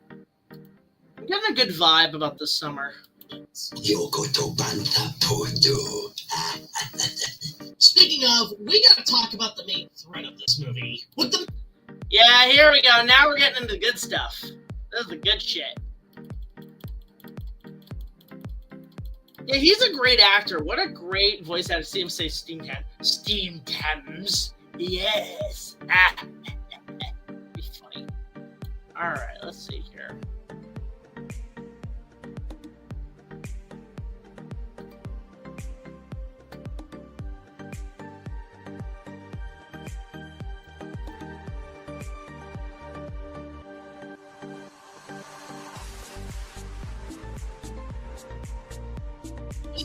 [SPEAKER 1] I'm getting a good vibe about this summer.
[SPEAKER 2] Speaking of, we gotta talk about the main threat of this movie. With the
[SPEAKER 1] Yeah, here we go. Now we're getting into the good stuff. This is the good shit. Yeah, he's a great actor. What a great voice actor. See him say Steam Thames. Yes. Be funny. Alright, let's see here.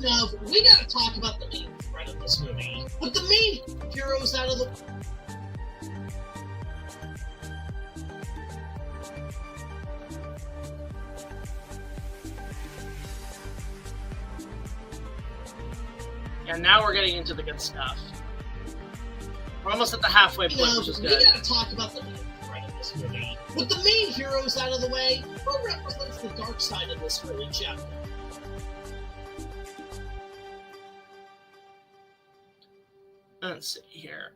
[SPEAKER 2] Of, we gotta talk about the main threat of this movie. With the main heroes out of the...
[SPEAKER 1] Yeah, now we're getting into the good stuff. We're almost at the halfway point, which is good.
[SPEAKER 2] We gotta talk about the main threat of this movie. With the main heroes out of the way, who represents the dark side of this early chapter?
[SPEAKER 1] Let's see here.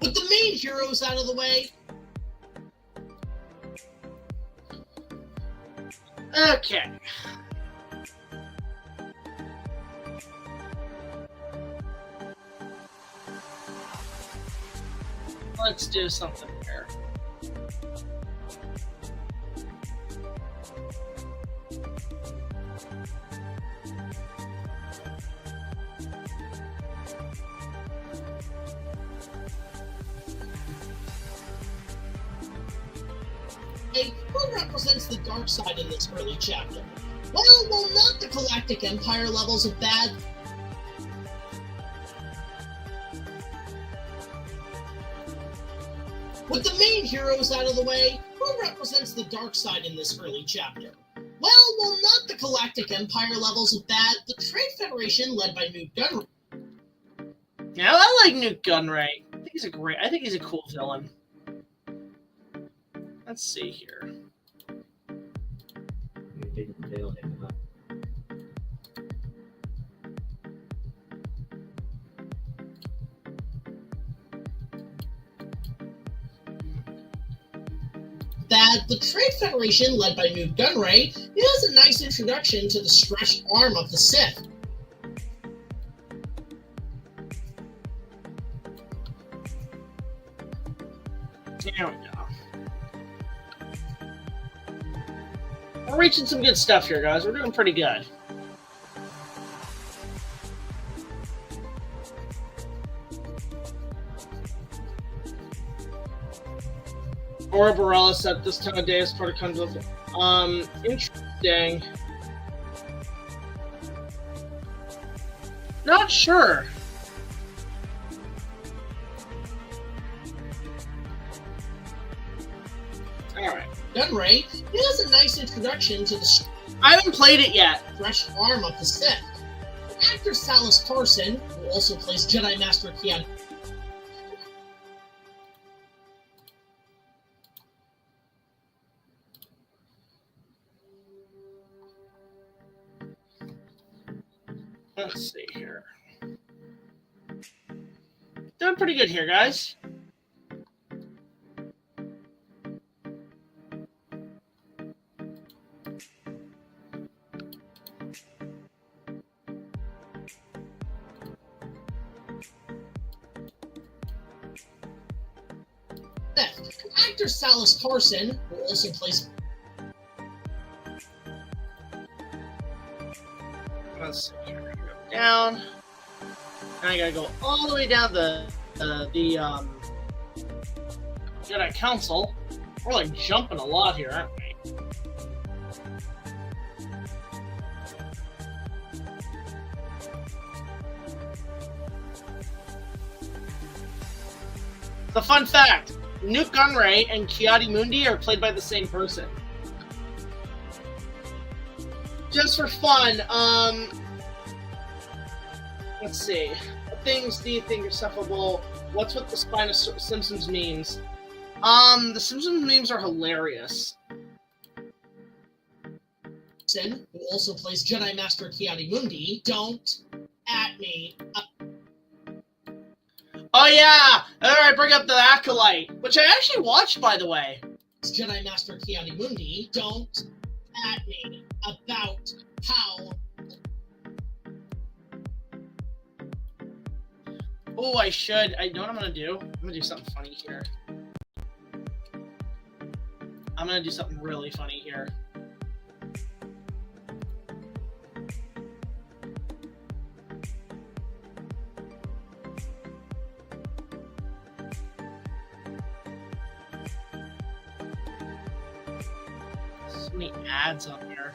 [SPEAKER 2] With the main heroes out of the way.
[SPEAKER 1] Okay. Let's do something here.
[SPEAKER 2] Who represents the dark side in this early chapter? Well, not the Galactic Empire levels of bad. With the main heroes out of the way, who represents the dark side in this early chapter? Well, not the Galactic Empire levels of bad. The Trade Federation led by Newt Gunray.
[SPEAKER 1] Yeah, I like Newt Gunray. I think he's a cool villain. Let's see here.
[SPEAKER 2] That the Trade Federation, led by Newt Gunray, is a nice introduction to the stretched arm of the Sith.
[SPEAKER 1] There we go. We're reaching some good stuff here, guys. We're doing pretty good. Ouroboros at this time of day as part of Conjugal. Interesting. Not sure. Alright.
[SPEAKER 2] Gunray, it has a nice introduction to the
[SPEAKER 1] I haven't played it yet.
[SPEAKER 2] fresh arm of the Sith. Actor Salas Carson, who also plays Jedi Master Keanu.
[SPEAKER 1] Let's see here. Doing pretty good here, guys.
[SPEAKER 2] Actor Salas Carson, who also plays.
[SPEAKER 1] Let's see here. Go down. Now I gotta go all the way down the Jedi Council. We're like jumping a lot here, aren't we? The fun fact: Newt Gunray and Ki-Adi-Mundi are played by the same person. Just for fun, let's see. What things do you think are sufferable? What's with the spine of Simpsons memes? The Simpsons memes are hilarious.
[SPEAKER 2] Who also plays Jedi Master Ki-Adi-Mundi. Don't at me.
[SPEAKER 1] Oh yeah! Alright, bring up the Acolyte, which I actually watched, by the way.
[SPEAKER 2] Jedi Master Ki-Adi-Mundi. Don't at me about how.
[SPEAKER 1] Oh, I should. I know what I'm gonna do. I'm gonna do something funny here. I'm gonna do something really funny here. So many ads on here.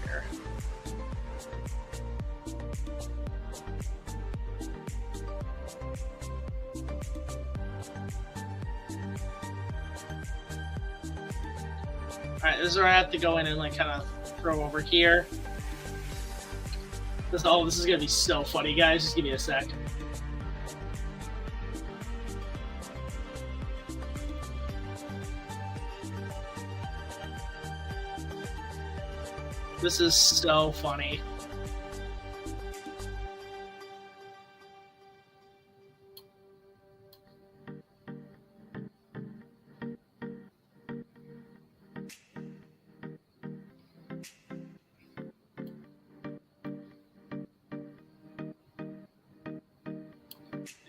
[SPEAKER 1] Here. Alright, this is where I have to go in and like kind of throw over here. This is gonna be so funny, guys. Just give me a sec. This is so funny.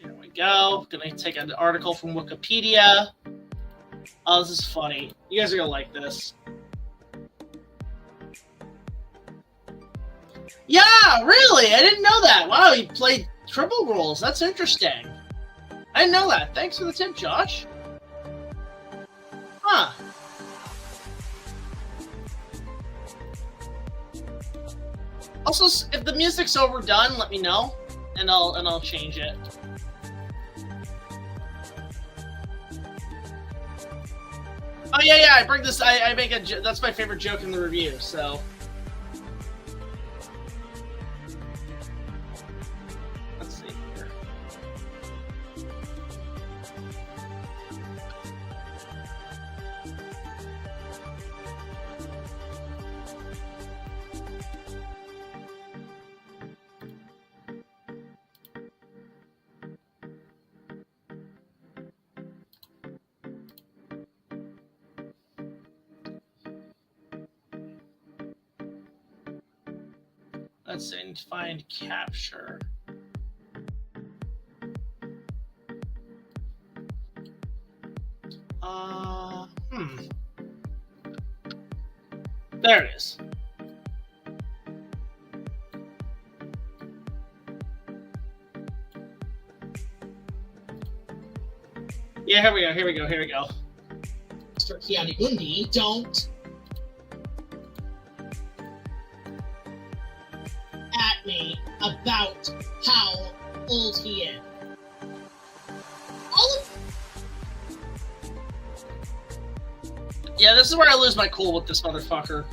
[SPEAKER 1] There we go. Gonna take an article from Wikipedia. Oh, this is funny. You guys are gonna like this. Yeah, really? I didn't know that. Wow, he played triple roles. That's interesting. I didn't know that. Thanks for the tip, Josh. Huh. Also, if the music's overdone, let me know, and I'll change it. Oh yeah, I bring this. I make a. That's my favorite joke in the review. So. Let's see here. Let's see, I need to find capture. There it is. Yeah, here we go.
[SPEAKER 2] Mr. Kianibundi, don't at me about how old he is.
[SPEAKER 1] Yeah, this is where I lose my cool with this motherfucker.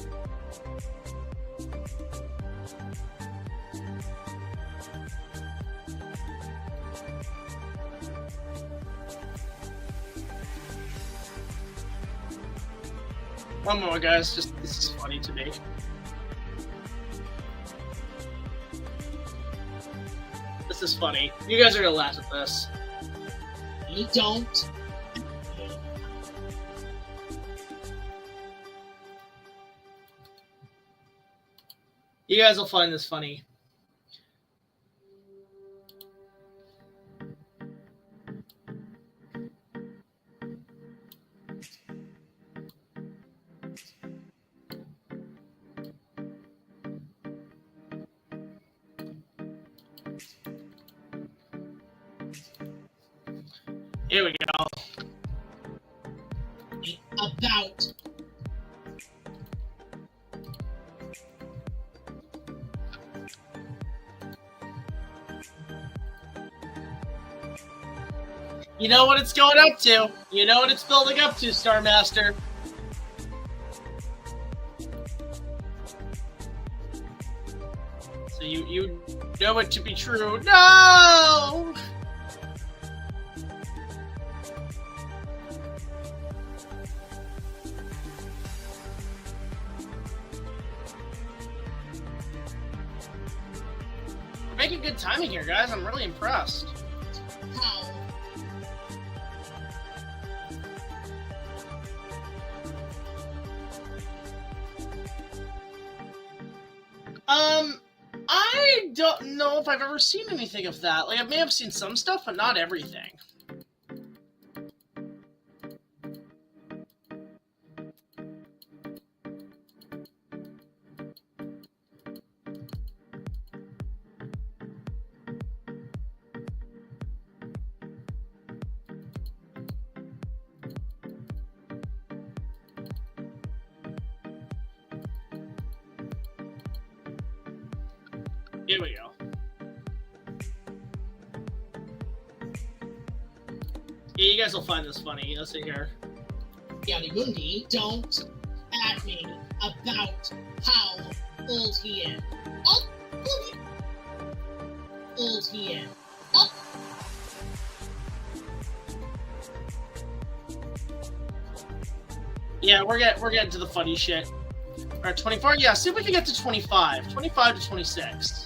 [SPEAKER 1] One more, guys. Just this is funny to me. This is funny. You guys are gonna laugh at this.
[SPEAKER 2] You don't.
[SPEAKER 1] You guys will find this funny. Here we go.
[SPEAKER 2] About.
[SPEAKER 1] You know what it's going up to. You know what it's building up to, Star Master. So you know it to be true. No! We're making good timing here, guys. I'm really impressed.
[SPEAKER 2] How?
[SPEAKER 1] I don't know if I've ever seen anything of that. Like, I may have seen some stuff, but not everything. Here we go. Yeah, you guys will find this funny. Let's see here.
[SPEAKER 2] Kianibundi, don't at me about how old he is. Old he is.
[SPEAKER 1] Yeah, we're getting to the funny shit. All right, 24. Yeah, see if we can get to 25. 25 to 26.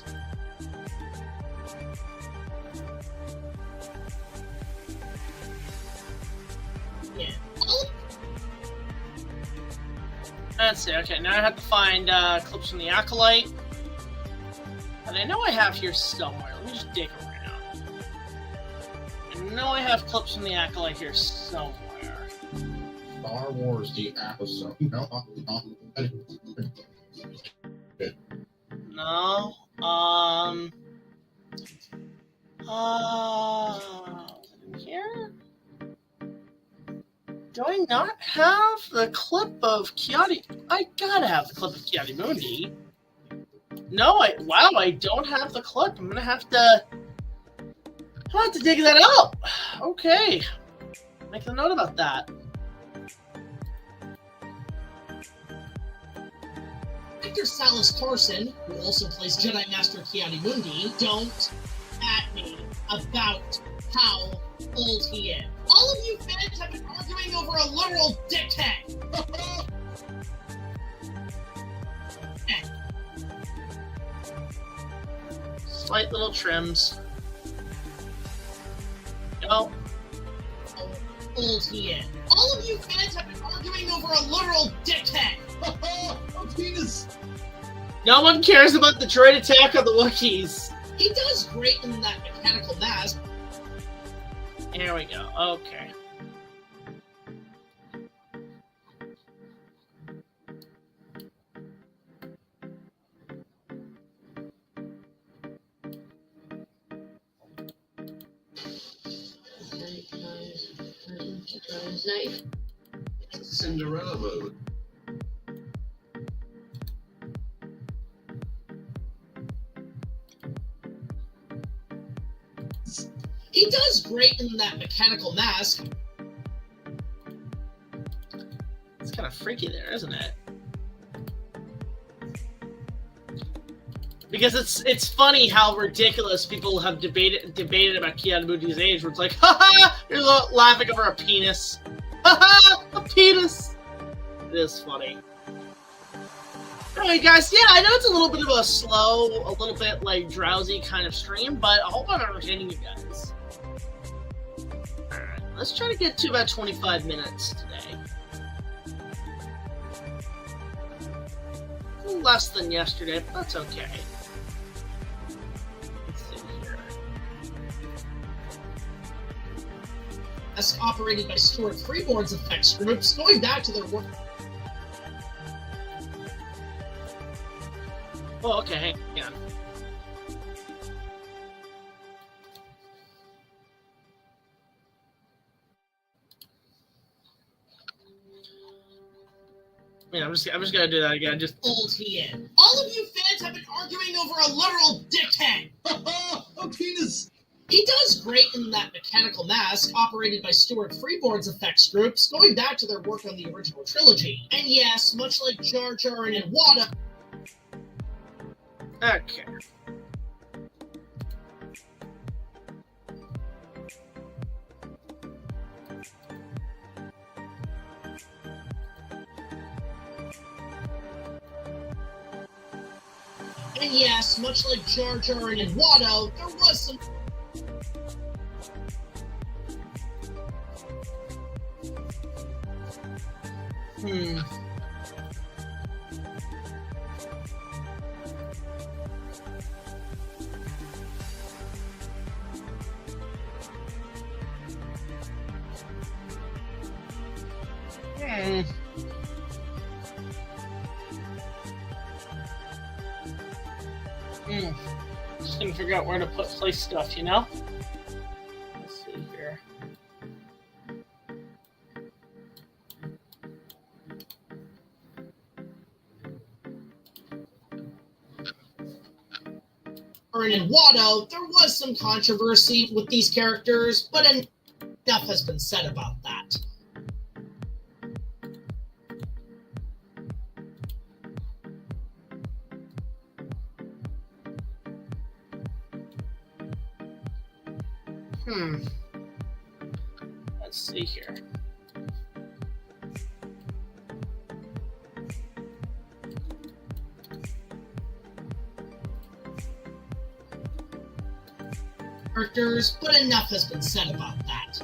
[SPEAKER 1] Let's see. Okay, now I have to find clips from the Acolyte. And I know I have here somewhere. Let me just dig around. I know I have clips from the Acolyte here somewhere.
[SPEAKER 4] Star Wars the episode. No.
[SPEAKER 1] No. In here? Do I not have the clip of Kiani? I gotta have the clip of Kianibundi. No, I don't have the clip. I'm gonna have to dig that up. Okay. Make a note about that.
[SPEAKER 2] Actor Salas Thorson, who also plays Jedi Master Kianibundi, don't at me about how old he is. All of you fans have been arguing over a literal dickhead.
[SPEAKER 1] Slight little trims. Go.
[SPEAKER 2] How old he is. All of you fans have been arguing over a literal dickhead.
[SPEAKER 4] Oh, penis.
[SPEAKER 1] No one cares about the droid attack on the Wookiees.
[SPEAKER 2] He does great in that mechanical mask.
[SPEAKER 1] Here we go. Okay.
[SPEAKER 5] Knife.
[SPEAKER 4] Cinderella mode.
[SPEAKER 2] He does great in that mechanical mask.
[SPEAKER 1] It's kind of freaky there, isn't it? Because it's funny how ridiculous people have debated about Keanu's age, where it's like, haha, you're laughing over a penis. Haha, a penis. It is funny. Anyway, guys, yeah, I know it's a little bit of a slow, a little bit like drowsy kind of stream, but I hope I'm entertaining you guys. Alright, let's try to get to about 25 minutes today. A little less than yesterday, but that's okay. Let's see here.
[SPEAKER 2] As operated by Stuart Freeborn's effects groups, going back to their work.
[SPEAKER 1] Oh, okay, hang on. Yeah, I'm just gonna do that again. Just
[SPEAKER 2] Old he in. All of you fans have been arguing over a literal dickhead.
[SPEAKER 4] A penis!
[SPEAKER 2] He does great in that mechanical mask, operated by Stuart Freeborn's effects groups, going back to their work on the original trilogy. And yes, much like Jar Jar and Wada.
[SPEAKER 1] okay.
[SPEAKER 2] And yes, much like Jar Jar and Wada, there was some.
[SPEAKER 1] Just gonna figure out where to place stuff, you know? Let's see here.
[SPEAKER 2] And Wada, there was some controversy with these characters, but enough has been said about that.
[SPEAKER 1] Let's see here.
[SPEAKER 2] Characters, but enough has been said about that.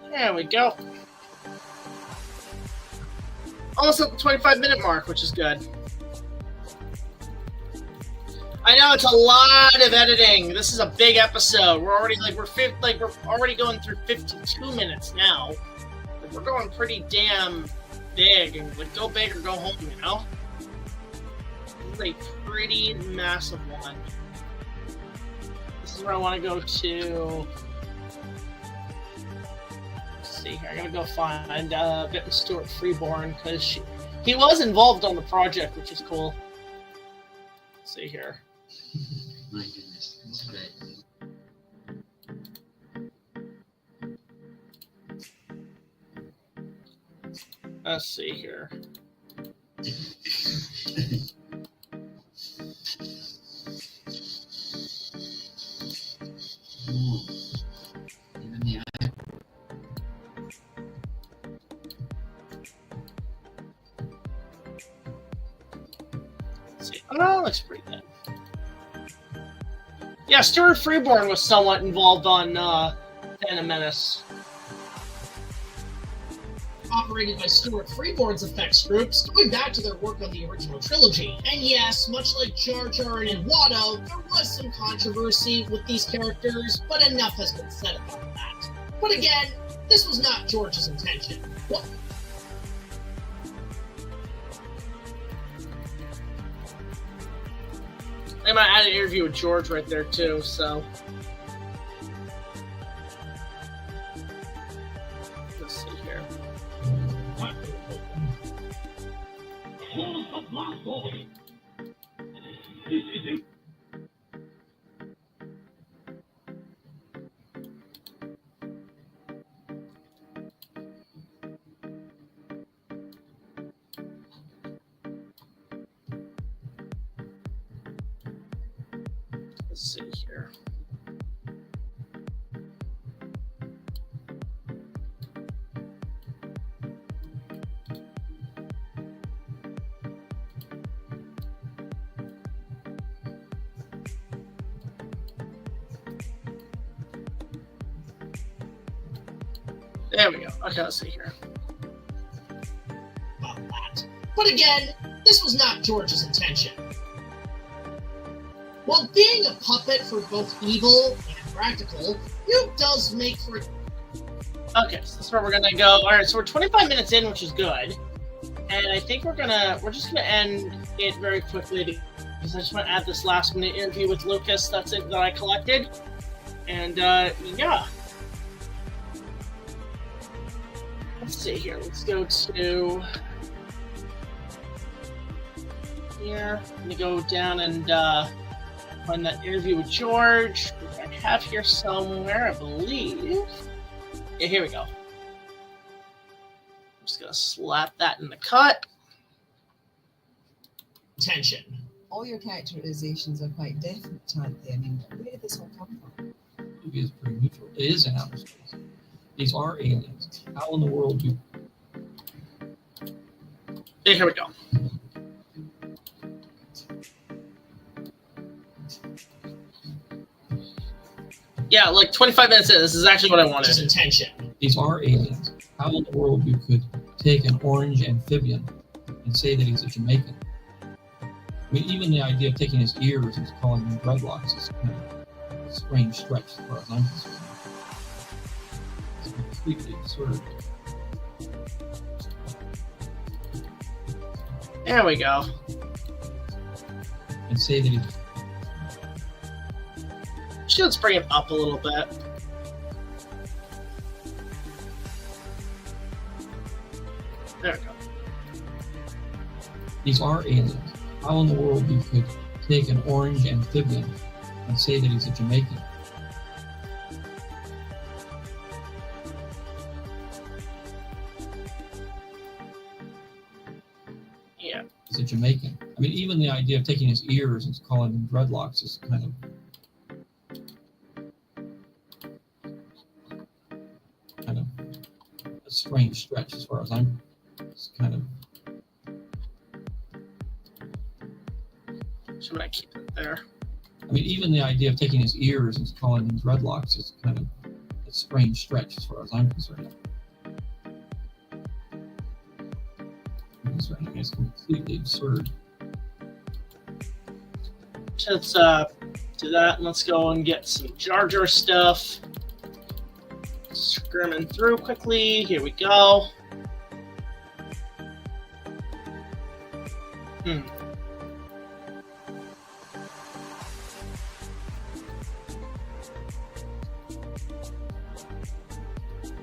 [SPEAKER 1] There we go. Almost at the 25-minute mark, which is good. I know it's a lot of editing. This is a big episode. We're already we're already going through 52 minutes now. We're going pretty damn big, and like go big or go home, you know. This is a pretty massive one. This is where I want to go to. Let's see here. I gotta go find Bitten Stuart Freeborn because he was involved on the project, which is cool. Let's see here.
[SPEAKER 5] My goodness, that's great.
[SPEAKER 1] Let's see here.
[SPEAKER 5] Ooh. Even the eye.
[SPEAKER 1] Let's see. Oh, that looks pretty good. Yeah, Stuart Freeborn was somewhat involved on Phantom Menace.
[SPEAKER 2] Operated by Stuart Freeborn's effects groups, going back to their work on the original trilogy. And yes, much like Jar Jar and Wada, there was some controversy with these characters, but enough has been said about that. But again, this was not George's intention. What?
[SPEAKER 1] They might add an interview with George right there too, so.
[SPEAKER 3] My boy.
[SPEAKER 1] Let's see here. There we go. Okay, let's see here.
[SPEAKER 2] About that. But again, this was not George's intention. While being a puppet for both evil and practical, you does make for...
[SPEAKER 1] Okay, so that's where we're gonna go. All right, so we're 25 minutes in, which is good, and I think we're just gonna end it very quickly because I just want to add this last minute interview with Lucas. That's it that I collected, and yeah. Let's see here. Let's go to here. I'm gonna go down and find that interview with George, which I have here somewhere, I believe. Yeah, here we go. I'm just gonna slap that in the cut.
[SPEAKER 2] Intention.
[SPEAKER 6] All your characterizations are quite definite, aren't they? I mean, where did this all come from?
[SPEAKER 7] The movie is pretty neutral. It is in outer space. These are aliens. How in the world do...
[SPEAKER 1] Yeah, here we go. Yeah, like 25 minutes in. This is actually what I wanted.
[SPEAKER 2] His intention.
[SPEAKER 7] These are aliens. How in the world you could take an orange amphibian and say that he's a Jamaican? I mean, even the idea of taking his ears and calling them dreadlocks is kind of a strange stretch as far as I'm concerned. It's completely absurd.
[SPEAKER 1] There we go.
[SPEAKER 7] And say that he's...
[SPEAKER 1] Let's bring it up a little bit. There we go.
[SPEAKER 7] These are aliens. How in the world you could take an orange amphibian and say that he's a Jamaican?
[SPEAKER 1] Yeah.
[SPEAKER 7] He's a Jamaican. I mean, even the idea of taking his ears and calling them dreadlocks is kind of a strange stretch as far as I'm. It's kind of.
[SPEAKER 1] Should I keep it there?
[SPEAKER 7] I mean, even the idea of taking his ears and calling them dreadlocks is kind of a strange stretch as far as I'm concerned. I mean, it's completely absurd.
[SPEAKER 1] Let's do that, and let's go and get some Jar Jar stuff. Scrimming through quickly. Here we go.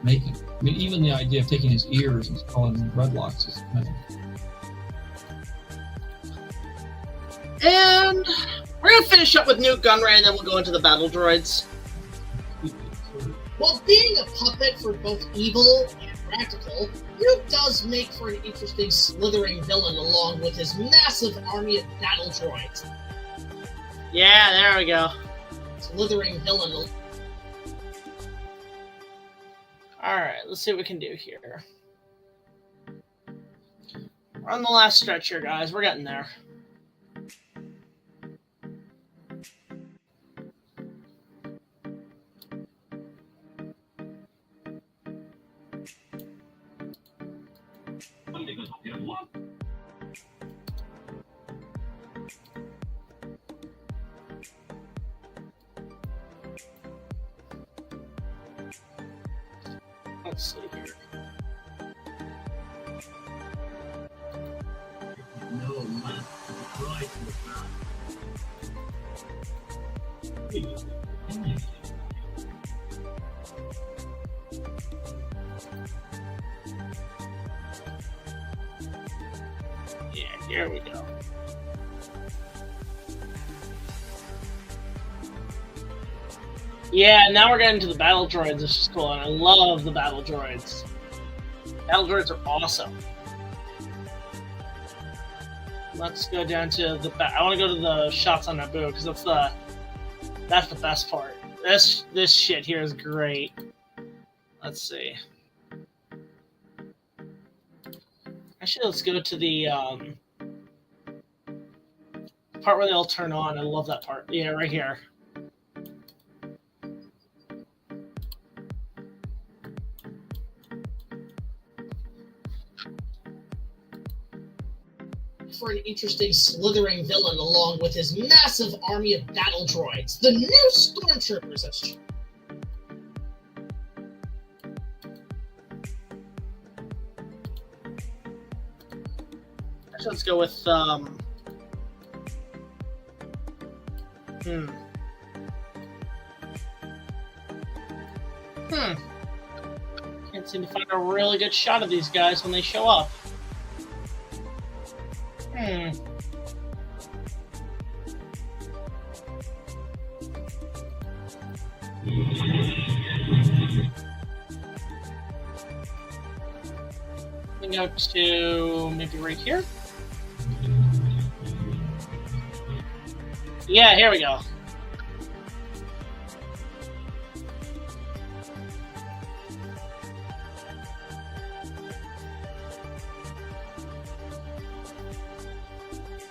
[SPEAKER 7] Making. I mean, even the idea of taking his ears and calling them dreadlocks is kind of.
[SPEAKER 1] And we're gonna finish up with Newt Gunray, and then we'll go into the battle droids.
[SPEAKER 2] While being a puppet for both evil and practical, Newt does make for an interesting slithering villain along with his massive army of battle droids.
[SPEAKER 1] Yeah, there we go.
[SPEAKER 2] Slithering villain.
[SPEAKER 1] Alright, let's see what we can do here. We're on the last stretch here, guys. We're getting there. Let's see here.
[SPEAKER 3] No, man. Right with that.
[SPEAKER 1] Here we go. Yeah, now we're getting to the battle droids, which is cool, and I love the battle droids. Battle droids are awesome. Let's go down to the I want to go to the shots on Naboo because that's the best part. This shit here is great. Let's see. Actually, let's go to the part where they all turn on. I love that part. Yeah, right here.
[SPEAKER 2] For an interesting slithering villain along with his massive army of battle droids, the new stormtroopers.
[SPEAKER 1] Actually, let's go with Can't seem to find a really good shot of these guys when they show up. We go to maybe right here. Yeah, here we go.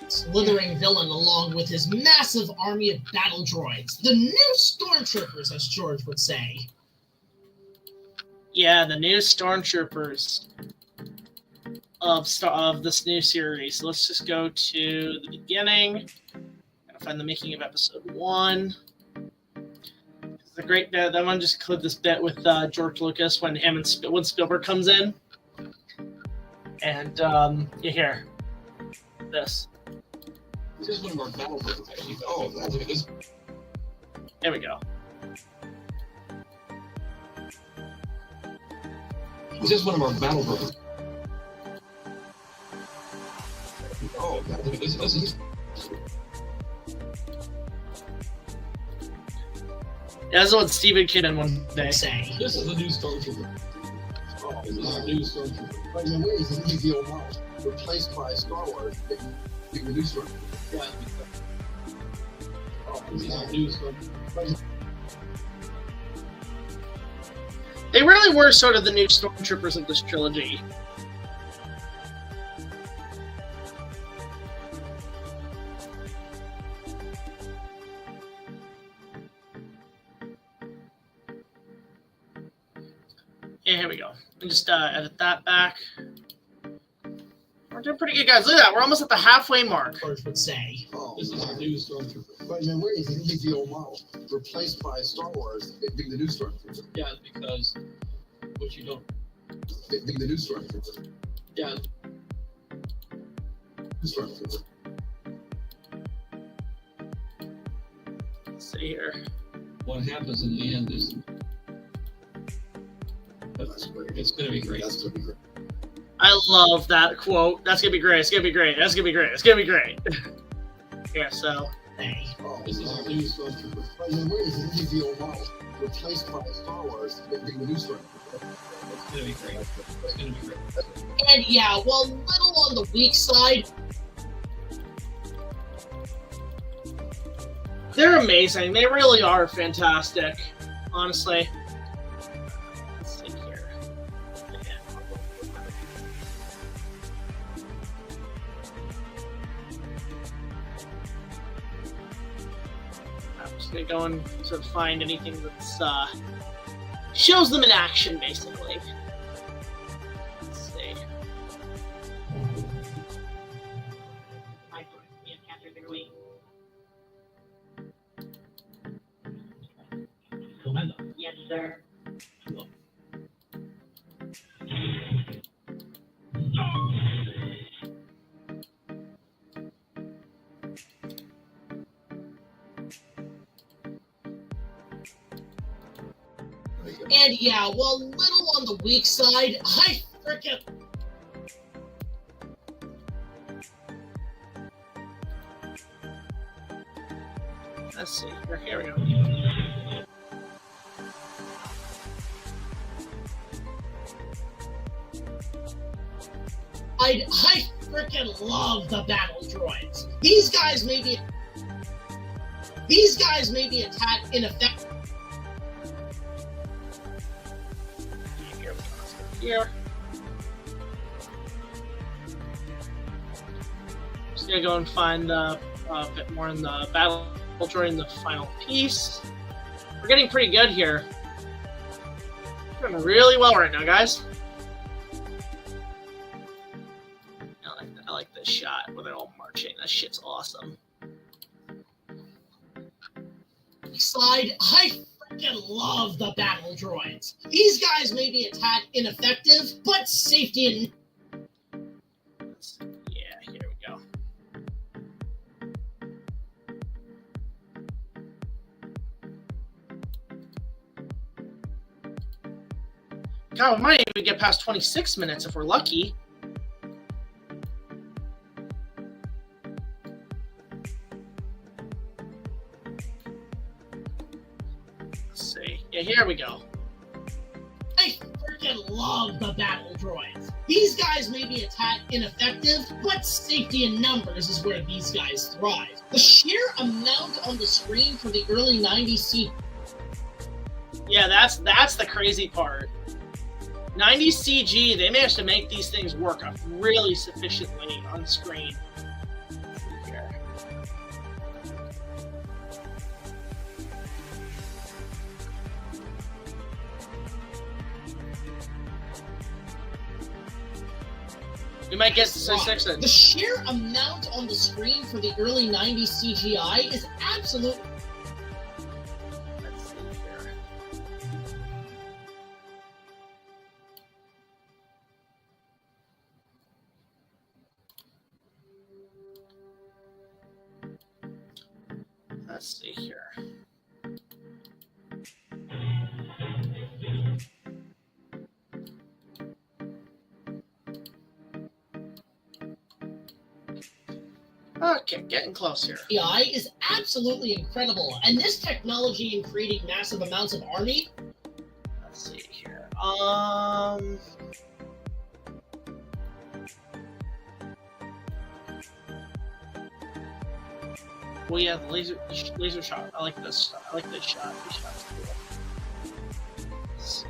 [SPEAKER 2] Slithering villain along with his massive army of battle droids, the new stormtroopers, as George would say.
[SPEAKER 1] Yeah, the new stormtroopers of this new series. So let's just go to the beginning. Gotta find the making of episode 1. It's a great bit. That one just clip this bit with George Lucas when when Spielberg comes in, and you hear this.
[SPEAKER 7] This is one of our battle droids, actually. Oh, look at this.
[SPEAKER 1] There we go.
[SPEAKER 7] This is one of our battle droids. Oh, look at this. This is.
[SPEAKER 1] Yeah, that's what Stephen Kinnan one day.
[SPEAKER 2] Say.
[SPEAKER 7] This is the new stormtrooper. Oh, this is our new stormtrooper.
[SPEAKER 4] But in a way, it's an easy old model, replaced by Star Wars, the new stormtrooper.
[SPEAKER 7] Yeah. Oh, this is our new stormtrooper.
[SPEAKER 1] They really were sort of the new stormtroopers of this trilogy. Yeah, here we go. And just edit that back. We're doing pretty good, guys. Look at that. We're almost at the halfway mark.
[SPEAKER 2] George would say.
[SPEAKER 4] Oh,
[SPEAKER 7] This is our new stormtrooper.
[SPEAKER 4] but in a way, it's an easy old model, replaced by Star Wars, being the new stormtrooper.
[SPEAKER 7] Yeah, because what you don't.
[SPEAKER 4] Being the new stormtrooper.
[SPEAKER 7] Yeah.
[SPEAKER 4] New stormtrooper.
[SPEAKER 1] Let's see here.
[SPEAKER 7] What happens in the end is. It's gonna be great.
[SPEAKER 4] That's gonna be great.
[SPEAKER 1] I love that quote. That's gonna be great. It's gonna be great. That's gonna be great. It's gonna be great. Yeah, so.
[SPEAKER 2] Hey.
[SPEAKER 4] Oh,
[SPEAKER 7] This is our new stormtrooper.
[SPEAKER 4] but in a way, it's an easy old model, replaced by Star Wars, being the new stormtrooper.
[SPEAKER 7] It's gonna be great. It's gonna be great.
[SPEAKER 2] And yeah, while little on the weak side,
[SPEAKER 1] They're amazing. They really are fantastic. Honestly. Let's see here. I'm just gonna go and sort of find anything that's shows them in action, basically. Let's see.
[SPEAKER 3] Yes, sir.
[SPEAKER 2] and yeah, while little on the weak side, I frickin'
[SPEAKER 1] see. Here we go.
[SPEAKER 2] I freaking love the battle droids. These guys may be a tad ineffective.
[SPEAKER 1] Here we go. Here. Just gonna go and find a bit more in the battle during the final piece. We're getting pretty good here. We're doing really well right now, guys. I like this shot where they're all marching. That shit's awesome.
[SPEAKER 2] Slide. I freaking love the battle droids. These guys may be a tad ineffective, but safety and
[SPEAKER 1] Yeah, here we go. God, we might even get past 26 minutes if we're lucky. Let's see. Yeah, here we go.
[SPEAKER 2] I freaking love the battle droids. These guys may be a tad ineffective, but safety in numbers is where these guys thrive. The sheer amount on the screen for the early 90s CG.
[SPEAKER 1] Yeah, that's the crazy part. 90s CG, they managed to make these things work really sufficiently on screen. Here. We might get to 6
[SPEAKER 2] The sheer amount on the screen for the early 90s CGI is absolute.
[SPEAKER 1] Let's see here. Let's see here. Okay, getting close here.
[SPEAKER 2] AI is absolutely incredible, and this technology in creating massive amounts of army.
[SPEAKER 1] Let's see here. Well, yeah, the laser shot. I like this. I like this shot. This shot's cool. Let's see.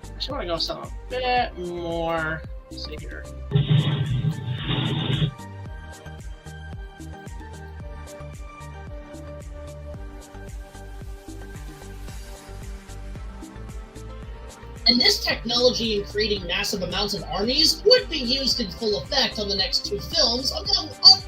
[SPEAKER 1] I just want to go some a bit more. Let's see here.
[SPEAKER 2] And this technology in creating massive amounts of armies would be used in full effect on the next two films, among other.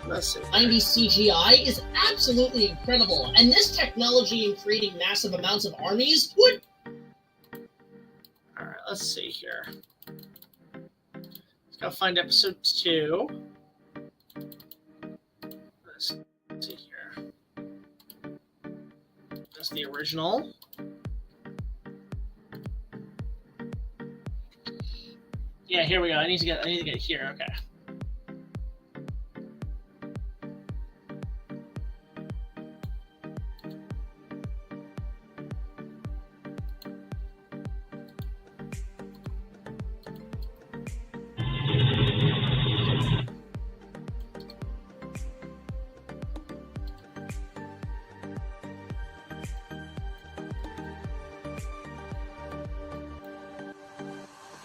[SPEAKER 1] Let's see.
[SPEAKER 2] 90s CGI is absolutely incredible, and this technology in creating massive amounts of armies would.
[SPEAKER 1] All right, let's see here. Let's go find episode 2. Let's see here. That's the original. Yeah, here we go. I need to get here. Okay.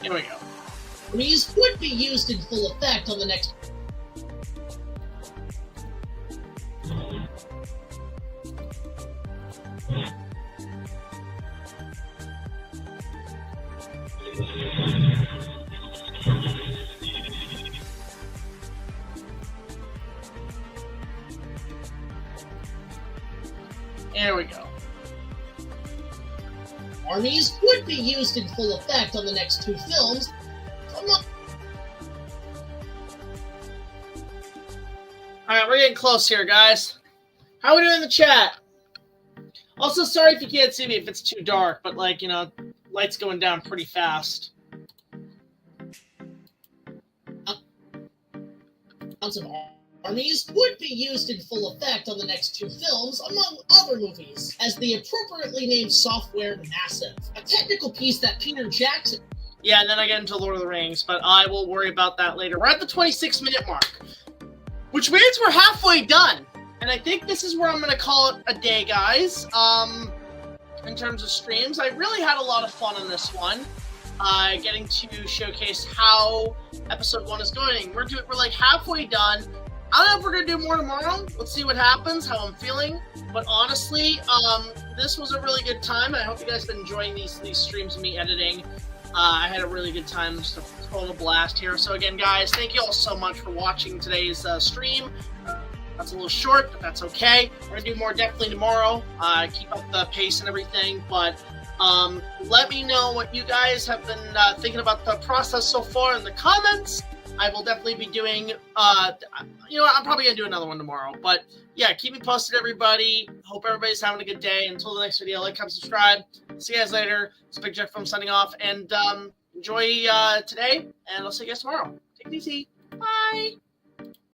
[SPEAKER 1] Here we go.
[SPEAKER 2] Armies would be used in full effect on the next.
[SPEAKER 1] There we go.
[SPEAKER 2] Armies would be used in full effect on the next two films.
[SPEAKER 1] Alright, we're getting close here, guys. How are we doing in the chat? Also, sorry if you can't see me if it's too dark, but, like, you know, light's going down pretty fast.
[SPEAKER 2] amounts of armies would be used in full effect on the next 2 films, among other movies, as the appropriately named software Massive, a technical piece that Peter Jackson...
[SPEAKER 1] Yeah, and then I get into Lord of the Rings, but I will worry about that later. We're at the 26-minute mark, which means we're halfway done. And I think this is where I'm going to call it a day, guys. In terms of streams, I really had a lot of fun on this one. Getting to showcase how episode 1 is going. We're like halfway done. I don't know if we're gonna do more tomorrow. Let's see what happens, how I'm feeling. But honestly, this was a really good time. I hope you guys have been enjoying these streams of me editing. I had a really good time, just a total blast here. So again, guys, thank you all so much for watching today's stream. That's a little short, but that's okay. We're gonna do more definitely tomorrow. Keep up the pace and everything, but let me know what you guys have been thinking about the process so far in the comments. I will definitely be doing, you know what, I'm probably going to do another one tomorrow. But, yeah, keep me posted, everybody. Hope everybody's having a good day. Until the next video, like, comment, subscribe. See you guys later. It's Big Jack Film signing off. And enjoy today, and I'll see you guys tomorrow. Take it easy. Bye.